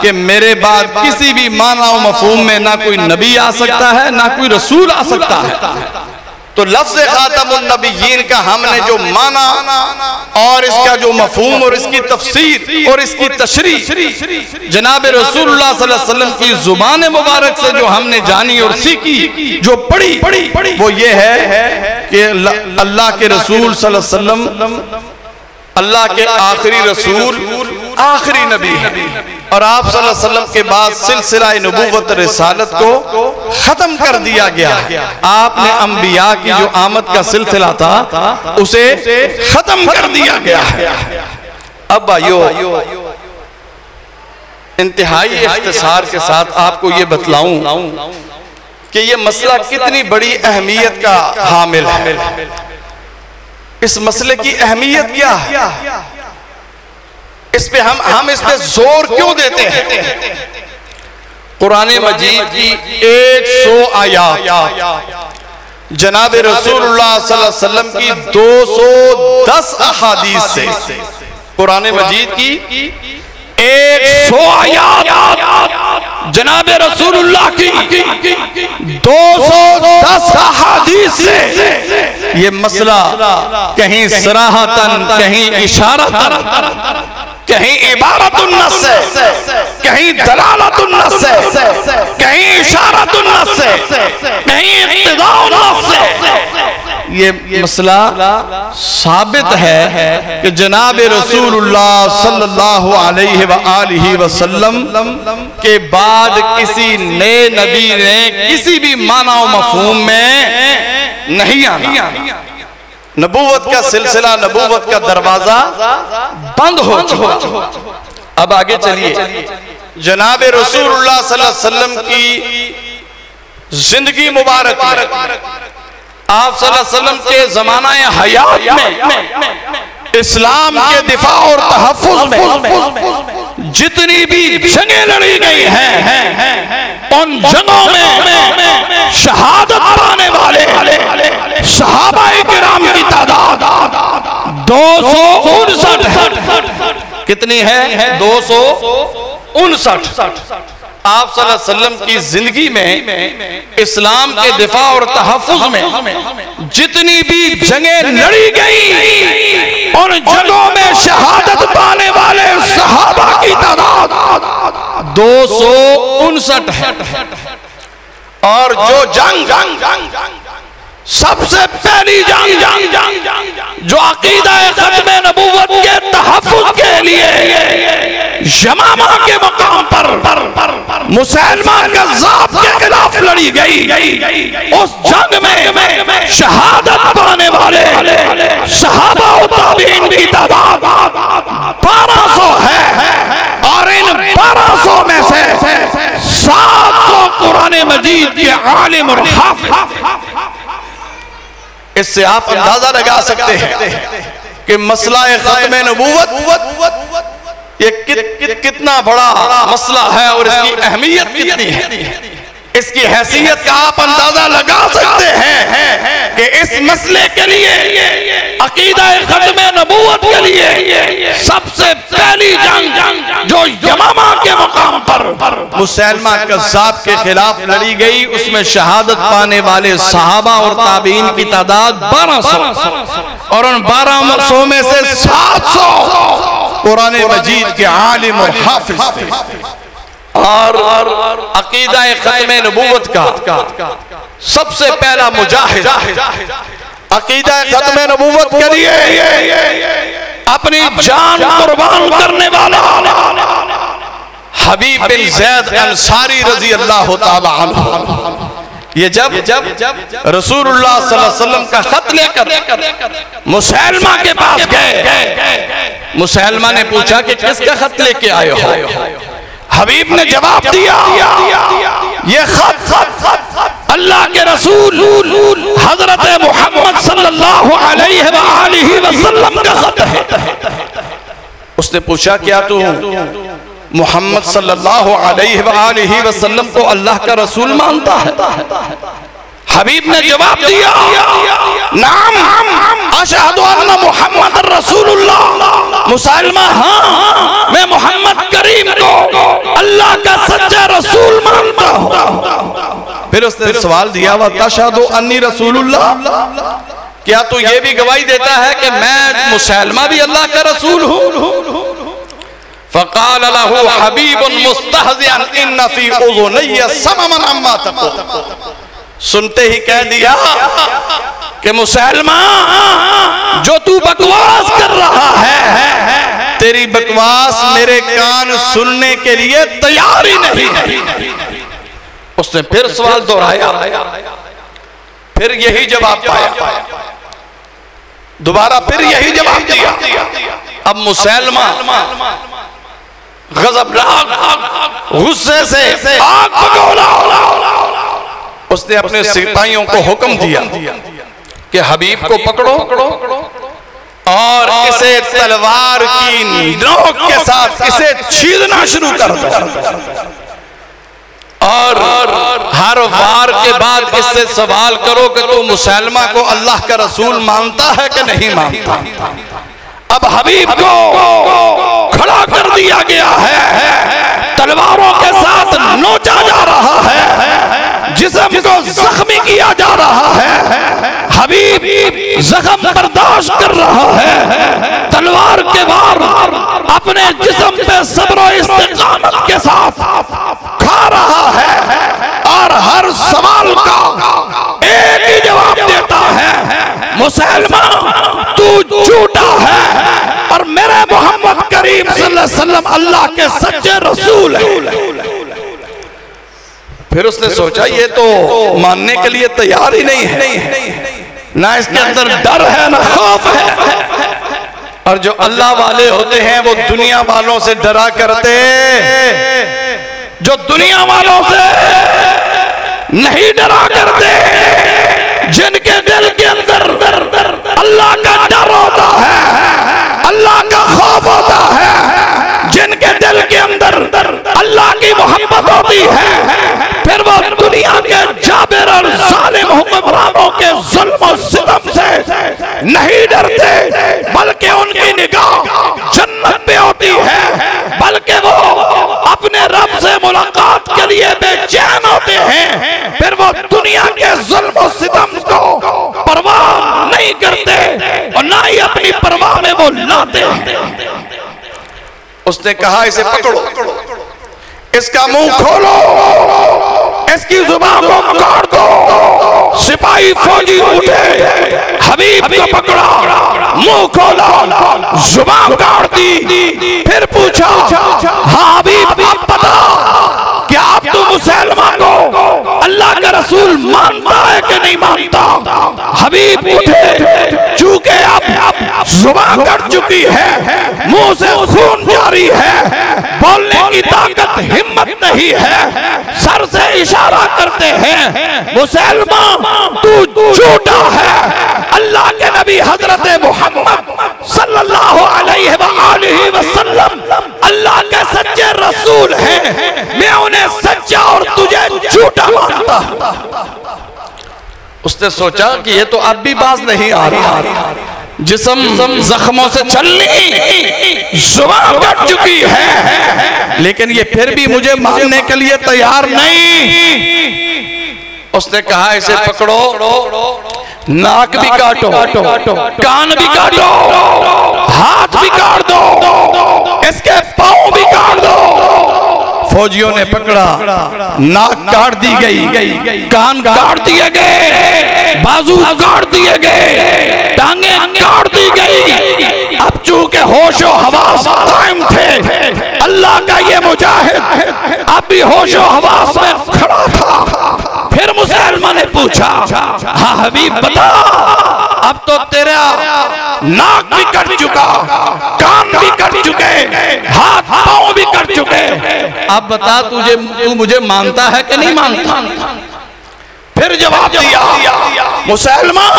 कि मेरे बाद किसी भी माना व मफहूम में ना कोई नबी आ सकता है, ना कोई रसूल आ सकता है। तो लफ्ज़ खातमुन नबिय्यीन का हमने जो माना और इसका जो मफहूम और इसकी तफसीर और इसकी तशरीह जनाब रसूलुल्लाह सल्लल्लाहु अलैहि वसल्लम की जुबान मुबारक से जो हमने जानी और सीखी, जो पढ़ी, वो ये है कि अल्लाह के रसूल सल्लल्लाहु अलैहि वसल्लम अल्लाह के आखिरी रसूल, आखिरी नबी है। और आप सल्लल्लाहु अलैहि वसल्लम के बाद सिलसिला नबूवत रिसालत को खत्म कर दिया गया। आपने अंबिया की जो आमद का सिलसिला था उसे खत्म कर दिया गया है। अब भाइयों, इंतहाई इख्तिसार के साथ आपको ये बतलाऊं कि ये मसला कितनी बड़ी अहमियत का हामिल है। इस मसले की अहमियत क्या है, इस पे हम इस पे जोर क्यों देते हैं? कुरान मजीद की 100 आयात, जनाब रसूलुल्लाह सल्लल्लाहु अलैहि वसल्लम की 210 अहादीस से, कुरान मजीद की 100 आयात जनाब रसूलुल्लाह की 210 अहादीस से ये मसला कहीं सराहतन, कहीं इशारतन, कहीं इबारतुन नस है, कहीं दलालतुन नस है, कहीं इशारतुन नस है, कहीं इक्तिदाउन नस है। ये मसला साबित है कि जनाब रसूलुल्लाह सल्लल्लाहु अलैहि वसल्लम के बाद किसी नए नबी ने किसी भी माना व मफहूम में नहीं आना। नबूवत का सिलसिला, नबूवत का दरवाजा बंद हो चुका। अब आगे चलिए, जनाब रसूलुल्लाह सल्लल्लाहु अलैहि वसल्लम की जिंदगी मुबारक, आप सल्लल्लाहु अलैहि वसल्लम के जमाना हयात में इस्लाम के दिफा और तहफ़्फ़ुज़ में जितनी भी जंगें लड़ी गई हैं, उन जंगों में शहादत पाने वाले सहाबाए किराम की तादाद 259 है। कितनी है? 259। आप सल्लल्लाहु अलैहि वसल्लम की जिंदगी में इस्लाम के दिफा और तहफ़्फ़ुज़ में जितनी भी जंगें लड़ी गई, उन जंगों में शहादत पाने वाले सहाबा की तादाद 259 है। और जो जंग सबसे पहली जंग जो अकीदा ख़त्म नबूवत के तहफ़्फ़ुज़ के लिए यमामा के मुकाम पर मुसलमान कज़्ज़ाब के खिलाफ लड़ी गई, उस जंग में शहादत पाने वाले सहाबा और ताबीन की तादाद 1200 है। और इन मजीद के आलिम और हाफिज। इससे आप अंदाजा लगा सकते हैं कि मसला खत्म नबूवत ये कितना बड़ा मसला है और इसकी अहमियत कितनी है। इसकी हैसियत का आप अंदाजा लगा सकते हैं कि इस मसले के लिए अकीदा खत्म नबूवत के लिए सबसे पहली जंग जो यमामा के मुकाम पर मुसैलमा कज़्ज़ाब के खिलाफ लड़ी गई, उसमें शहादत पाने वाले सहाबा और ताबीन की तादाद 1200 और उन 1200 में से 700 कुरान मजीद के आलिम और हाफिज थे। और अकीदा खत्म नबूवत का सबसे पहला मुजाहिद अकीदा खत्म नबूवत के लिए अपनी जान कुर्बान करने वाला हबीब बिन ज़ैद अंसारी रजी अल्लाह तआला अन्हु, ये जब रसूलुल्लाह सल्लल्लाहु अलैहि वसल्लम का खत लेकर मुसैलमा के पास गए, मुसैलमा ने पूछा कि किसका खत लेके आए हो? हबीब ने जवाब दिया, ये खत अल्लाह के रसूल हजरत मोहम्मद सल्लल्लाहु अलैहि वसल्लम का खत है। उसने पूछा, क्या तू मोहम्मद सल्लल्लाहु अलैहि वसल्लम को अल्लाह का रसूल मानता है? हबीब ने जवाब दिया, नाम अशहदु अन्ना मुहम्मद रसूलुल्लाह। मुसलमा, हाँ, मैं मोहम्मद करीम को अल्लाह का सच्चा रसूल मानता हूँ। फिर उसने सवाल दिया, व तशहदु अन्नी रसूलुल्लाह, क्या तू ये भी गवाही देता है कि मैं मुसलमा भी अल्लाह का रसूल हूँ? फ़क़ाल लहू हबीबुन मुस्तहज़िअन इन्न फ़ी उज़ुनय्या सममन अम्मा तक़ूल। सुनते ही कह दिया कि मुसलमा, जो तू बकवास कर रहा है, तेरी बकवास मेरे कान सुनने के लिए तैयार ही नहीं है। उसने फिर सवाल दोहराया, फिर यही जवाब पाया, दोबारा फिर यही जवाब दिया। अब मुसलमा गज़बनाक गुस्से से आग बगौला, उसने अपने सिपाहियों को हुक्म दिया कि हबीब को पकड़ो और इसे तलवार की नोक के साथ इसे छीलना शुरू कर दो, और हर वार के बाद इससे सवाल करो कि तू मुसलमा को अल्लाह का रसूल मानता है कि नहीं मानता। अब हबीब को खड़ा कर दिया गया है, तलवारों के साथ नोचा जा रहा है, जिस्म को जख्मी किया जा रहा है। हबीब जख्म बर्दाश्त कर रहा है, तलवार के वार अपने जिस्म पे सब्र और इस्तिकामत के साथ खा रहा है, और हर सवाल का एक ही जवाब देता है, मुसलमा तू झूठा है और मेरे मोहम्मद करीम सल्लल्लाहु अलैहि वसल्लम अल्लाह के सच्चे रसूल हैं। फिर उसने सोचा, ये तो मानने के लिए तैयार ही नहीं है, ना इसके अंदर डर है ना खौफ है। और जो अल्लाह वाले होते हैं वो दुनिया वालों से डरा करते, जो दुनिया वालों से नहीं डरा करते, जिनके दिल के अंदर अल्लाह का डर होता है, अल्लाह का खौफ होता है, जिनके दिल के अंदर अल्लाह की मोहब्बत होती है, फिर वो दुनिया के जाबिर और जालिम हुक्मरानों के जुल्म और सितम से नहीं डरते, बल्कि उनकी निगाह जन्नत पे होती है, बल्कि वो अपने रब से मुलाकात के लिए बेचैन होते हैं। फिर वो दुनिया के जुल्म और सितम को परवाह नहीं करते और ना ही अपनी परवाह में वो लाते हैं। उसने कहा, इसे पकड़ो, इसका मुंह खोलो, इसकी जुबान को काट दो। सिपाही फौजी उठे, हबीब को पकड़ा, मुंह खोला, जुबान काट दी। फिर पूछा, हाँ हबीब आप बता, क्या आप तो मुसलमा को अल्लाह का रसूल मानता है कि नहीं मानता? हबीब उठे, चूंकि अब जुबान कट चुकी है, मुंह से खून जारी है, बोलने की ताकत हिम्मत नहीं है, सर से इशारा करते हैं मुसलमान तू झूठा है। अल्लाह के नबी हजरत मोहम्मद सल्लल्लाहु अलैहि वसल्लम अल्लाह के सच्चे रसूल हैं, मैं उन्हें सच्चा और तुझे झूठा मानता हूं। उसने सोचा कि ये तो अब भी बाज नहीं आ रहा, जिस्म जख्मों से छलनी, जुबान कट चुकी है, लेकिन ये फिर भी मुझे मानने के लिए तैयार नहीं। उसने कहा इसे पकड़ो, नाक भी काटो, कान भी काटो, हाथ भी काट दो, इसके पांव भी काट दो। फौजियों ने पकड़ा, नाक काट दी गई, कान काट दिए गए, बाजू काट दिए गए, टांगे काट दी गई। अब चूंकि होशो हवास कायम थे, अल्लाह का ये मुजाहिद अब भी होशो हवास में खड़ा था। फिर मुसलमान ने पूछा, हाँ हबीब बता, अब तो तेरा नाक भी कट चुका, कान भी कट चुके, हाथ पांव भी कट चुके, अब बता तू मुझे मानता है कि नहीं मानता? फिर जवाब दिया, मुसलमान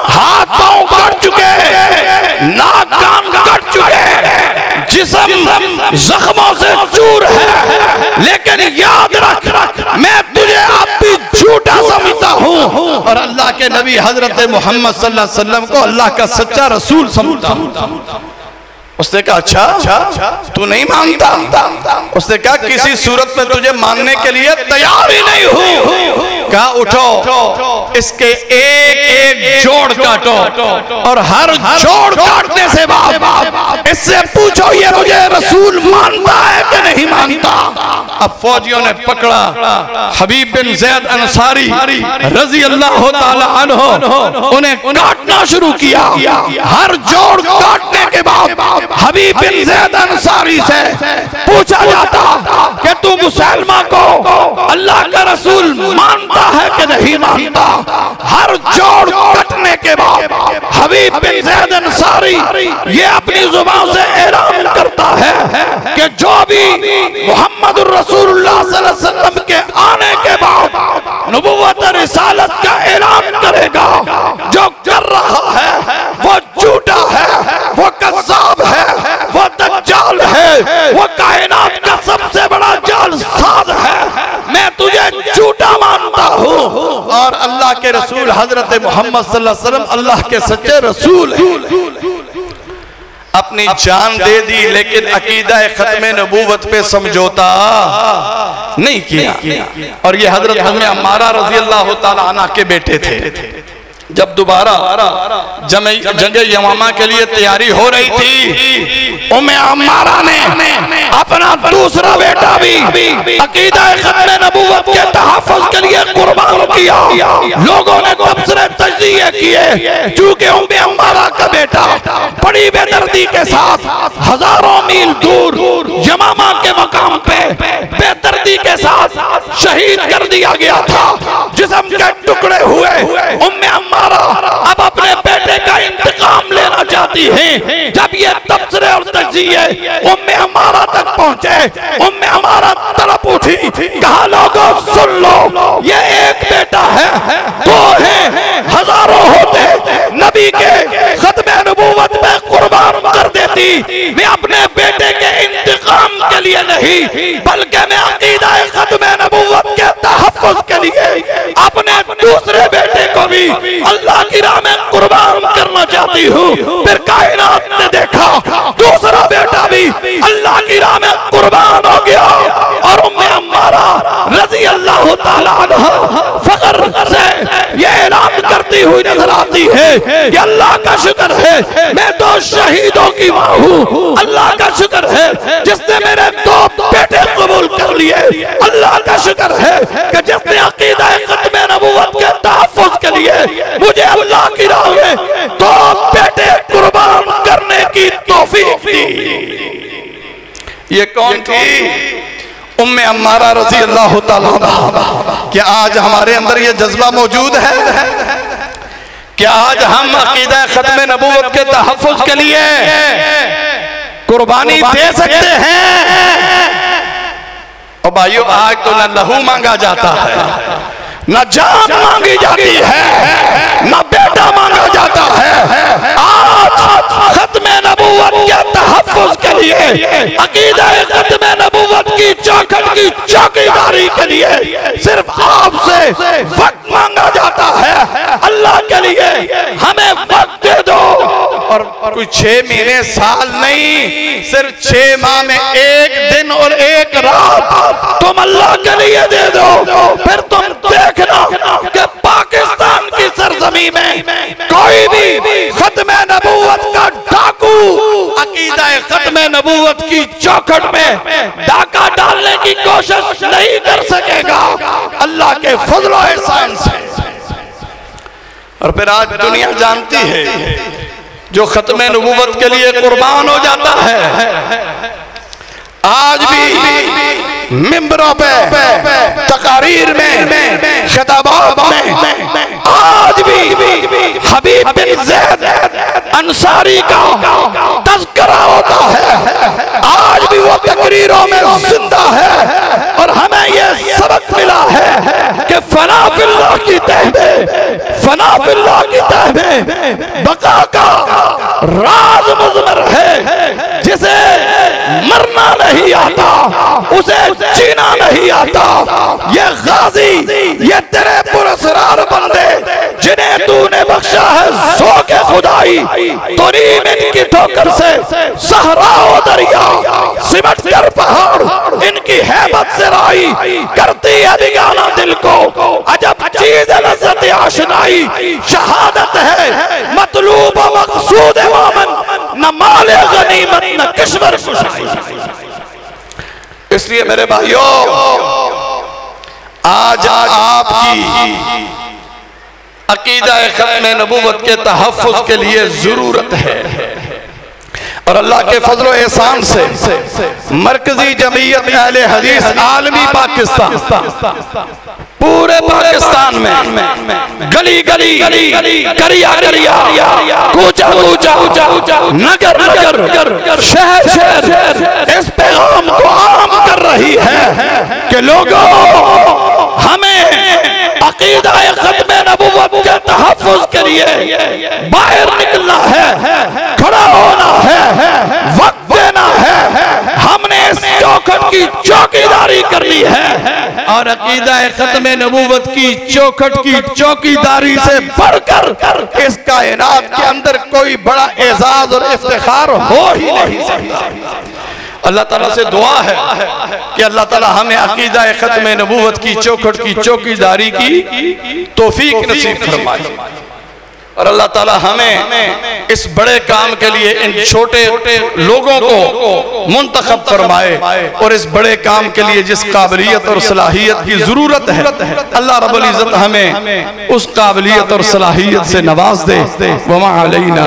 हाथ पांव कट चुके, नाक कान कट चुके, जिस्म जख्मों से चूर है, लेकिन याद रख मैं तुझे अब भी झूठा समझता हूँ और अल्लाह के नबी हजरत मोहम्मद सल्लल्लाहु अलैहि वसल्लम को अल्लाह का सच्चा रसूल समझता हूँ। उसने कहा अच्छा तू नहीं मानता? उसने कहा किसी सूरत में तुझे मानने के लिए तैयार ही नहीं हूँ। कहा उठो, इसके एक एक जोड़ काटो और हर जोड़ काटने से बाद इससे पूछो ये मुझे रसूल मानता है कि नहीं मानता। अब फौजियों ने पकड़ा हबीब बिन ज़ैद अंसारी रजी अल्लाह ताला अन्हु, उन्हें काटना शुरू किया। हर जोड़ काटने के बाद हबीब बिन ज़ैद अंसारी से पूछा जाता कि तू मुसलमान को अल्लाह का रसूल मानता है कि नहीं मानता। हर जोड़ कटने के बाद हबीब बिन ज़ैद अंसारी ये अपनी जुबान से ऐलान करता है कि जो भी मोहम्मद रसूलुल्लाह सल्लल्लाहु अलैहि वसल्लम के आने के बाद नबुव्वत रिसालत का ऐलान करेगा, जो कर रहा है वो झूठा है, वो कज़्ज़ाब है, वो दज्जाल है, वो कायनात का सबसे बड़ा जालसाज है। मैं तुझे झूठा मानता हूँ और अल्लाह के रसूल हजरत मोहम्मद सल्लल्लाहु अलैहि वसल्लम अल्लाह के सच्चे रसूल हैं। अपनी जान दे दी लेकिन अकीदा खत्मे नबूवत पे समझौता नहीं किया। और ये हजरत उम्मे अम्मारा रजी अल्लाह ताला अन्हा के बेटे थे। जब दोबारा जंग यमामा के लिए तैयारी हो रही थी, उम्मे अम्मारा ने अपना दूसरा बेटा भी अकीदा खत्मे नबूवत के तहफ़्फ़ुज़ के लिए कुर्बान किया। लोगों ने तबसरे तजज़िये किए, चूंकि उम्मे अम्मारा का बेटा बड़ी बेदर्दी के साथ हजारों मील दूर यमामा के मकाम पे बेदर्दी के साथ शहीद कर दिया गया था, जिस्म के टुकड़े हुए। उम्मे अम्मारा अब अपने बेटे का इंतकाम लेना चाहती हैं। जब ये तबसरे और तजज़िये उम्मे अम्मारा तक पहुंचे, उम्मे अम्मारा तड़प उठी, कहा लोगों सुन लो, ये एक बेटा है, दो है, हजारों होते, नबी के खत्मे नबूवत में कुर्बान कर देती। मैं अपने बेटे के इंतकाम के लिए नहीं, बल्कि मैं अकीदा खत्मे नबूवत के तहफ़्फ़ुज़ के लिए अपने दूसरे बेटे को भी अल्लाह की राह में कुर्बान करना चाहती हूँ। फिर कायनात ने देखा दूसरा बेटा भी अल्लाह की राह में कुर्बान हो गया और उम्मे अम्मारा रज़ी अल्लाह ताला अन्हा फख्र से ये ऐलान करती हुई नजर आती है कि अल्लाह का शुक्र है मैं तो शहीदों की माँ हूँ। अल्लाह का शुक्र है जिसने मेरे दो बेटे कबूल कर लिए। अल्लाह का शुक्र है कि जिसने अकीदा खत्मे नबूवत के तहफ़्फ़ुज़ के लिए मुझे अल्लाह की राह में दो बेटे कुर्बान करने की तौफीक दी। ये कौन थी? उम्मे अम्मारा रज़ी अल्लाह ताला अन्हा। क्या आज हमारे अंदर ये जज्बा मौजूद है क्या आज हम अकीदा खत्म नबूवत के तहफ़्फ़ुज़ के लिए कुर्बानी दे सकते हैं? और भाइयों, आज तो न लहू मांगा जाता है, न जान मांगी जाती है, न बेटा मांगा जाता है। आज खत्म नबूवत के तहफ़्फ़ुज़ के लिए, अकीदा खत्म नबूवत की चौखट की चौकीदारी के लिए सिर्फ आपसे वक्त मांगा जाता है। अल्लाह के लिए हमें वक्त दे दो। और कोई 6 महीने साल नहीं, सिर्फ 6 माह में 1 दिन और 1 रात तुम अल्लाह के लिए दे दो। फिर तुम देखना कि पाकिस्तान की सरजमी में कोई भी खत्म नबूवत का डाकू अकीदा खत्म नबूवत की चौखट में डाका डालने की कोशिश नहीं कर सकेगा, अल्लाह के फजल और एहसान से। और फिर आज दुनिया जानती है, जो खत्म नबूवत के लिए कुर्बान हो जाता है, आज भी मिंबरों पे, तकारीर में, खिताबात में, आज भी हबीब बिन ज़ैद अंसारी का तज़किरा होता है। आज भी वो तकरीरों में जिंदा है। और हमें ये सबक मिला है कि फना फिल्लाह की तह में, फना फिल्लाह की तह में बका का राज मुज़मर है। जिसे मरना नहीं आता, उसे जीना नहीं आता। ये गाजी, ये तेरे पुरस्कार बंदे जिन्हें तूने बख्शा है ज़ौक़ खुदाई, तरीम इनकी ठोकर से सहरा और दरिया, सिमट कर पहाड़ इनकी हैबत से राई, करती है बिगाना दिल को अजब चीज़ लज़्ज़त आशनाई। शहादत है मतलूब व मक़सूद मोमिन, न माल गनीमत न किश्वर कुशाई। इसलिए मेरे भाइयों, आज आपकी अकीदा खत्म नबूवत के तहफ़्फ़ुज़ के लिए जरूरत है। और अल्लाह के फजल एहसान से मरकजी जमीयत अहले हदीस आलमी पाकिस्तान, पूरे पाकिस्तान में गली गली, करिया करिया, कूचा कूचा, नगर नगर, शहर शहर इस पैगाम को आम कर रही है कि लोगों, हमें अकीदा खत्म नबूवत के तहफ़्फ़ुज़ के लिए बाहर निकलना है, खड़ा होना है, वक्त देना है। हमने इस चौखट की चौकीदारी करनी है। और अकीदा खत्म नबूवत की चौखट की चौकीदारी से बढ़कर इस कायनात के अंदर कोई बड़ा एजाज और इफ्तिखार हो ही नहीं सकता। अल्लाह ताला से दुआ है कि अल्लाह ताला हमें अकीदा खत्म नबूवत की चौखट की चौकीदारी की तौफीक नसीब फरमाए। और अल्लाह ताला हमें इस बड़े काम के लिए इन छोटे लोगों को मुंतखब फरमाए। और इस बड़े काम के लिए जिस काबिलियत और सलाहियत की जरूरत है, अल्लाह रब्बुल इज्जत हमें उस काबिलियत और सलाहियत से नवाज दे। वमा अलैना।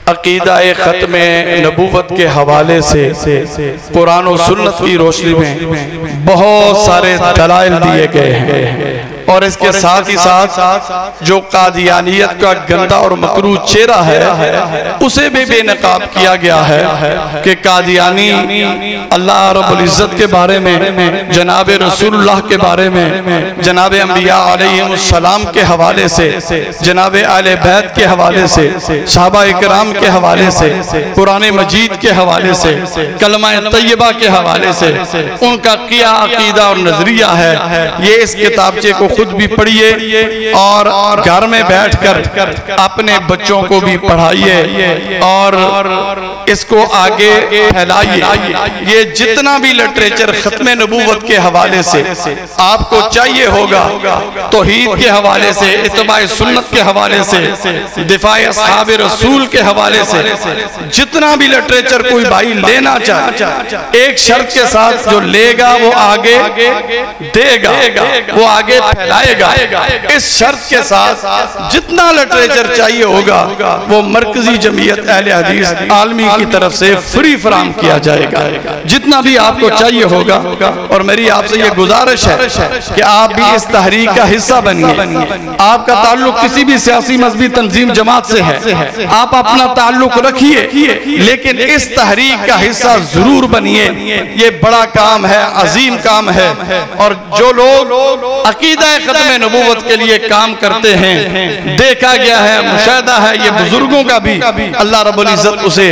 अकीदा खत्म नबूवत के हवाले से कुरान और सुन्नत की रोशनी में बहुत सारे दलाइल दिए गए हैं। और इसके साथ ही साथ जो कादियानियत का गंदा और मकरूह चेहरा है, उसे भी बेनकाब किया गया है कि कादियानी अल्लाह रब्बुल इज्जत के बारे में, जनाब रसूलुल्लाह के बारे में, जनाब अंबिया अलैहिमुस्सलाम के हवाले से, जनाब आले बैत के हवाले से, सहाबा इकराम के हवाले से, कुरान मजीद के हवाले से, कलमा तैयबा के हवाले से उनका किया अकीदा और नजरिया है। ये इस किताबचे को खुद भी पढ़िए और घर में बैठकर अपने बच्चों को भी पढ़ाइए और इसको आगे फैलाइए। ये जितना भी लिटरेचर खत्म नबूवत के हवाले से आपको चाहिए होगा, तौहीद के हवाले से, इत्तिबा सुन्नत के हवाले से, दिफाए अस्हाब रसूल के हवाले से, जितना भी लिटरेचर कोई भाई लेना चाहे, एक शर्त के साथ, जो लेगा वो आगे देगा, वो आगे फैलाएगा। इस शर्त के साथ जितना लिटरेचर चाहिए होगा वो मरकजी जमीयत अहले हदीस आलमी की तरफ से फ्री फराम किया जाएगा, जितना भी आपको चाहिए होगा। और मेरी आपसे ये गुजारिश है कि आप भी इस तहरीक का हिस्सा बनिए। आपका ताल्लुक किसी भी सियासी मजहबी तंजीम जमात से है, आप अपना ताल्लुक रखिए, लेकिन इस तहरीक का हिस्सा जरूर बनिए। ये बड़ा काम है, अजीम काम है। और जो लोग अकीदा खत्म नबूवत के लिए काम करते हैं, देखा गया है, मुशाहिदा है, ये बुजुर्गों का भी अल्लाह रब्बुल इज्जत उसे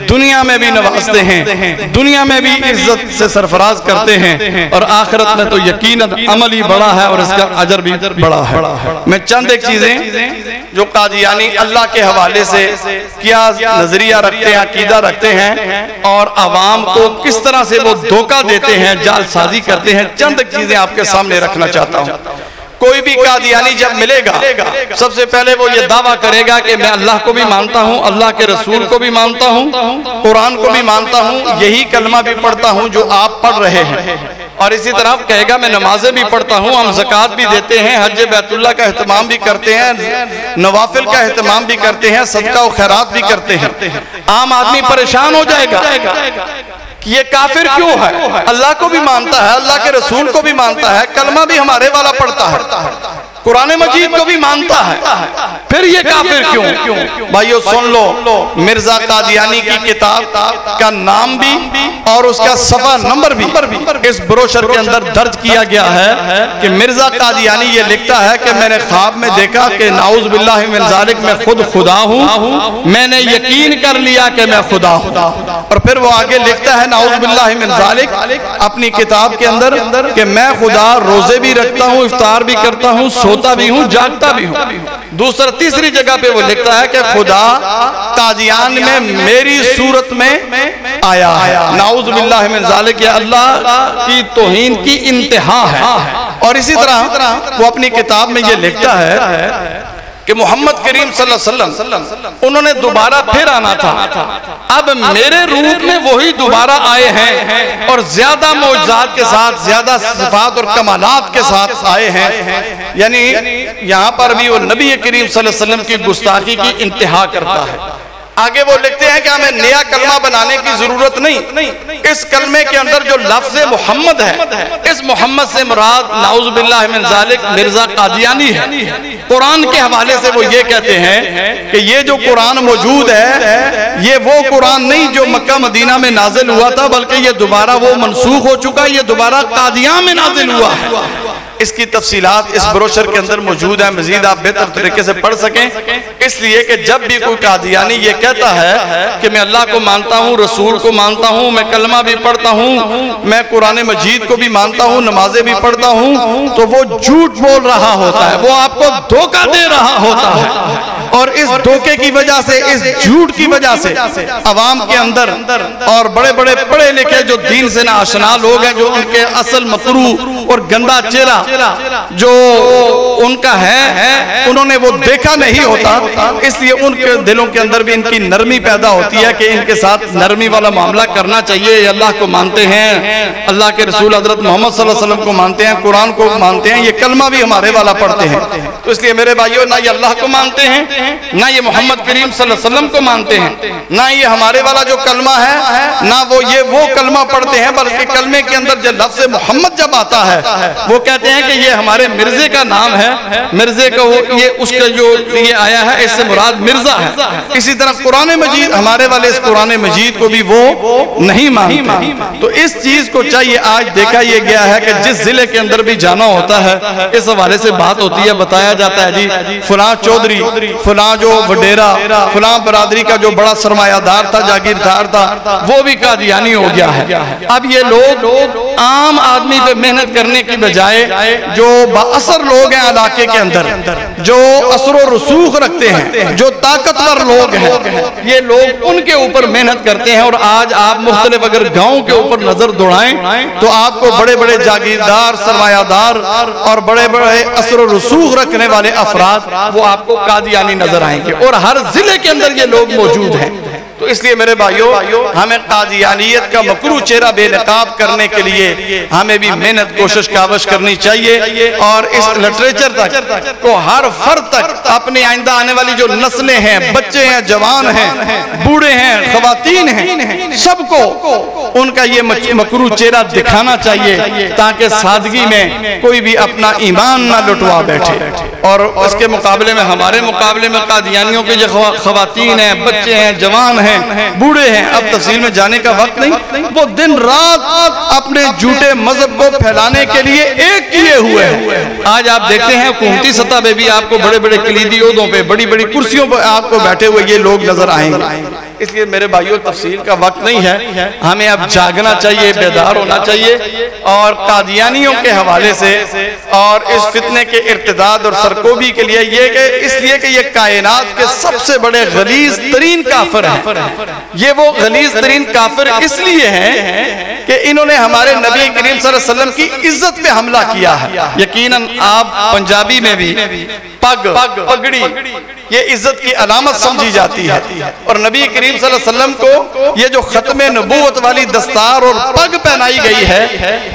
दुनिया में भी नवाजते हैं, दुनिया में भी इज्जत से सरफराज करते हैं, और आखिरत में तो यकीनन अमल ही बड़ा है और इसका अजर भी बड़ा है। मैं चंद एक चीजें जो कादियानी अल्लाह के हवाले से क्या नजरिया रखते हैं, अकीदा रखते हैं, और आवाम को किस तरह से वो धोखा देते हैं, जालसाजी करते हैं, चंद चीजें आपके सामने रखना चाहता हूँ। कोई भी कादियानी जब मिलेगा सबसे पहले वो ये दावा करेगा कि मैं अल्लाह को भी मानता हूँ, अल्लाह के रसूल को भी मानता हूँ, कुरान को भी मानता हूँ, यही कलमा भी पढ़ता हूँ जो आप पढ़ रहे हैं। और इसी तरह कहेगा मैं नमाजें भी पढ़ता हूँ, हम ज़कात भी देते हैं, हज बैतुल्लाह का एहतमाम भी करते हैं, नवाफिल का एहतमाम भी करते हैं, सदका और खैरात भी करते हैं। आम आदमी परेशान हो जाएगा कि ये काफिर क्यों है, अल्लाह को भी मानता है, अल्लाह के रसूल को भी मानता है, कलमा भी हमारे वाला पढ़ता है, कुरान मजीद को भी मानता है, फिर ये काफिर क्यों? भाइयों सुन लो, मिर्जा कादियानी की किताब का नाम भी और उसका सफा नंबर भी इस ब्रोशर के अंदर दर्ज किया गया है कि मिर्जा कादियानी ये लिखता है कि मैंने ख्वाब में देखा कि नाउज़ बिल्लाहि मिन ज़ालिक मैं खुद खुदा हूँ, मैंने यकीन कर लिया कि मैं खुदा हूँ। और फिर वो आगे लिखता है नाउज़ बिल्लाहि मिन ज़ालिक अपनी किताब के अंदर कि मैं खुदा रोजे भी रखता हूँ, इफ्तार भी करता हूँ, सोता भी हूँ, जागता भी हूँ। दूसरा तीसरी जगह पे वो लिखता है कि खुदा कादियान में मेरी सूरत में आया है। नाउज़ बिल्लाहि मिन ज़ालिक, अल्लाह की तौहीन की इंतहा है। और इसी तरह वो अपनी किताब में ये लिखता है कि मोहम्मद करीम सल्लल्लाहु अलैहि वसल्लम उन्होंने दोबारा फिर आना था, अब मेरे रूप में वही दोबारा आए हैं और ज्यादा मौजज़ात के साथ, ज्यादा सिफात और कमालात के साथ आए हैं। यानी यहाँ पर भी वो नबी करीम सल्लल्लाहु अलैहि वसल्लम की गुस्ताखी की इंतहा करता है। आगे वो लिखते हैं कि हमें नया कलमा बनाने की जरूरत नहीं, इस कलमे के अंदर जो लफ्ज़ मोहम्मद है, इस मोहम्मद से मुराद नाउज़ बिल्लाहि मिन ज़ालिक मिर्जा कादियानी है। कुरान के हवाले से वो ये कहते हैं कि ये जो कुरान मौजूद है ये वो कुरान नहीं जो मक्का मदीना में नाजिल हुआ था, बल्कि ये दोबारा वो मनसूख हो चुका है, ये दोबारा कादियान में नाजिल हुआ है। इसकी तफसीलात इस ब्रोशर के अंदर मौजूद है, मजीद आप बेहतर तरीके से पढ़ सकें। इसलिए कि जब भी कोई कादियानी ये कहता है कि मैं अल्लाह को मानता हूँ, रसूल को मानता हूँ, मैं कलमा भी पढ़ता हूँ, मैं कुरान मजीद को भी मानता हूँ, नमाजें भी पढ़ता हूँ, तो वो झूठ बोल रहा होता है, वो आपको धोखा दे रहा होता है। और इस धोखे की वजह से, इस झूठ की वजह से अवाम के अंदर और बड़े बड़े पढ़े लिखे जो दीन से ना आशना लोग हैं, जो उनके असल मकरू और गंदा चेहरा जो उनका है उन्होंने वो देखा नहीं होता, इसलिए उनके दिलों के अंदर भी इनकी नरमी पैदा होती है कि इनके साथ नरमी वाला मामला करना चाहिए। ये अल्लाह को मानते हैं, अल्लाह के रसूल हजरत मोहम्मद सल्लल्लाहु अलैहि वसल्लम को मानते हैं, कुरान को मानते हैं, ये कलमा भी हमारे वाला पढ़ते हैं। तो इसलिए मेरे भाइयों, ना ये अल्लाह को मानते हैं, ना ये मोहम्मद करीम सल्लल्लाहु अलैहि वसल्लम को मानते हैं, ना ये हमारे वाला जो कलमा है, ना वो ये वो कलमा पढ़ते हैं, बल्कि कलमे के अंदर जो लफ्ज़ मोहम्मद जब आता है वो कहते हैं कि ये हमारे मिर्जे का नाम है, मिर्जे का वो ये उसका जो ये आया है इससे मुराद मिर्जा है। इसी तरह कुरान मजीद, हमारे वाले इस कुरान मजीद को भी वो नहीं मानते। तो इस चीज को चाहिए, आज देखा ये गया है कि जिस जिले के अंदर भी जाना होता है इस हवाले से बात होती है, बताया जाता है जी फलां चौधरी, फलां जो वडेरा, फलां बरादरी का जो बड़ा सरमायादार था, जागीरदार था, वो भी कादियानी हो गया है। अब ये लोग आम आदमी पे मेहनत करने की बजाय जो बाअसर लोग हैं इलाके के अंदर, जो असर और रसूख रखते हैं, जो ताकतवर लोग हैं, ये लोग उनके ऊपर मेहनत करते हैं। और आज आप मुख्तलिफ अगर गांव के ऊपर नजर दौड़ाएं तो आपको बड़े बड़े जागीरदार, सरमायादार और बड़े बड़े असर और रसूख रखने वाले अफराद वो आपको कादियानी नजर आएंगे। और हर जिले के अंदर ये लोग मौजूद हैं। तो इसलिए मेरे भाइयों, हमें कादियानियत का मकरू चेहरा बेनकाब करने के लिए हमें भी मेहनत कोशिश काबश करनी चाहिए और इस लिटरेचर तक को हर फर्द तक अपनी आइंदा आने वाली जो नस्लें हैं, बच्चे हैं, जवान हैं, बूढ़े हैं, खवातीन हैं, सबको उनका ये मकरू चेहरा दिखाना चाहिए ताकि सादगी में कोई भी अपना ईमान ना लुटवा बैठे। और उसके मुकाबले में, हमारे मुकाबले में कादियानियों के जो खवातीन हैं, बच्चे हैं, जवान हैं, बूढ़े हैं, अब तफसील में जाने का वक्त नहीं, वो दिन रात अपने झूठे मजहब को फैलाने के लिए एक किए हुए हैं। आज आप देखते हैं हुकूमती सतह पे भी आपको बड़े बड़े कलीदी ओहदों पे, बड़ी बड़ी कुर्सियों पर आपको बैठे हुए ये लोग नजर आएंगे। इसलिए मेरे भाइयों, तफसील का वक्त नहीं है, हमें अब जागना चाहिए, बेदार होना चाहिए और कादियानियों के हवाले से और इस फितने के इर्तिदाद और सरकोबी के लिए इसलिए कि ये कायनात के सबसे बड़े गलीज तरीन काफिर हैं। ये वो गलीज तरीन काफिर इसलिए हैं कि इन्होंने हमारे नबी करीम सल्लल्लाहु अलैहि वसल्लम की इज्जत पे हमला किया है। यकीनन आप पंजाबी में भी पग, पगड़ी ये इज्जत की अलामत समझी जाती है और नबी करीम सल्लल्लाहु अलैहि वसल्लम को ये जो खत्मे नबूवत वाली दस्तार और पग पहनाई गई है,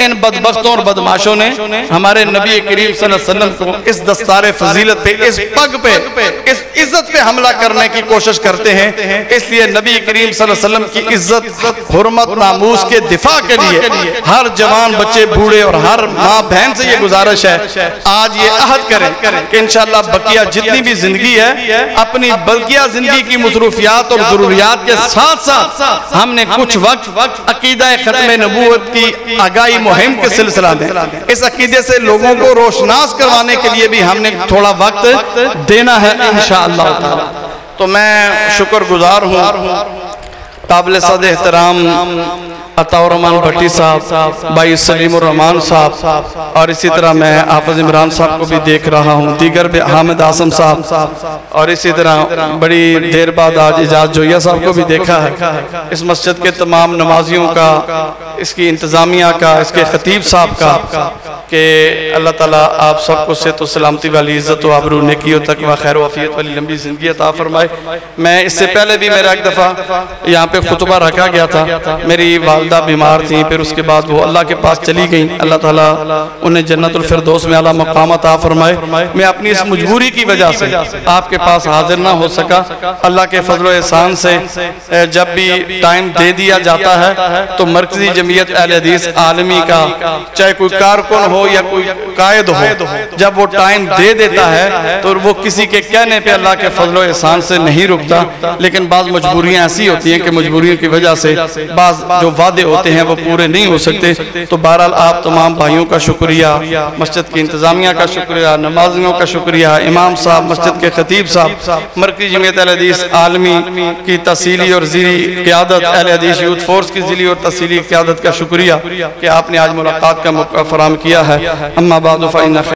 इन बदबख्तों और बदमाशों ने हमारे नबी करीम सल्लल्लाहु अलैहि वसल्लम को इस दस्तार फजीलत पे, इस पग पे, इस इज्जत पे हमला करने की कोशिश करते हैं। इसलिए नबी करीम सल्लल्लाहु अलैहि वसल्लम की इज्जत, हुर्मत, नामूस के दिफा के लिए हर जवान, बच्चे, बूढ़े और हर माँ बहन से ये गुजारिश है, आज ये अहद करें कि इंशाअल्लाह बकिया जितनी भी जिंदगी है, अपनी बल्किया जिंदगी की मसरूफियात और जरूरियात के साथ साथ हमने कुछ वक्त अकीदा खत्म नबूवत की आगाही मुहिम के सिलसिला में इस अकीदे से लोगों को रोशनास करवाने के लिए भी हमने थोड़ा वक्त देना है इंशाअल्लाह ताला। तो मैं शुक्रगुजार हूँ काबिल सद एहतराम अताउर रहमान भट्टी साहब, भाई सलीमुर रहमान साहब और इसी तरह मैं हाफिज इमरान साहब को भी देख रहा हूँ, दीगर हामिद आसम साहब और इसी तरह बड़ी देर बाद आज इजाज जोया साहब को भी देखा है। इस मस्जिद के तमाम नमाजियों का, इसकी इंतज़ामिया का, इसके खतीब साहब का कि अल्लाह ताला आप सबको सेहत व सलामती वाली, इज़्ज़त व आबरू, नेकी व तक़वा, खैर व आफियत वाली लंबी ज़िंदगी अता फरमाए। मैं इससे पहले भी मेरा एक दफ़ा यहाँ पे खुतबा रखा गया था, मेरी वालिदा बीमार थी, फिर उसके बाद वो अल्लाह के पास चली गई। अल्लाह ताला उन्हें जन्नतुल फिरदौस में आला मकाम अता फरमाए। मैं अपनी इस मजबूरी की वजह से आपके पास हाजिर ना हो सका। अल्लाह के फजल व एहसान से जब भी टाइम दे दिया जाता है तो मरकजी जमीयत अहले हदीस आलमी का, चाहे कोई कारकुन हो या कोई कायद हो, जब वो टाइम दे देता है तो वो किसी के कहने पे अल्लाह के फजल व एहसान से नहीं रुकता। लेकिन बाज़ मजबूरियाँ ऐसी होती हैं कि मजबूरियों की वजह से बाज़ जो वादे होते हैं वो पूरे नहीं हो सकते। तो बहरहाल आप तमाम भाइयों का शुक्रिया, मस्जिद की इंतज़ामिया का शुक्रिया, नमाजियों का शुक्रिया, इमाम साहब, मस्जिद के खतीब साहब, मरकज़ी जमीयत अहले हदीस आलमी की तसीली और ज़ीरी क़यादत, अहले हदीस यूथ फोर्स की ज़ीली और तसीली क़यादत का शुक्रिया कि आपने आज मुलाकात का मौका फराहम किया है। अम्मा बाद फ़इन्ना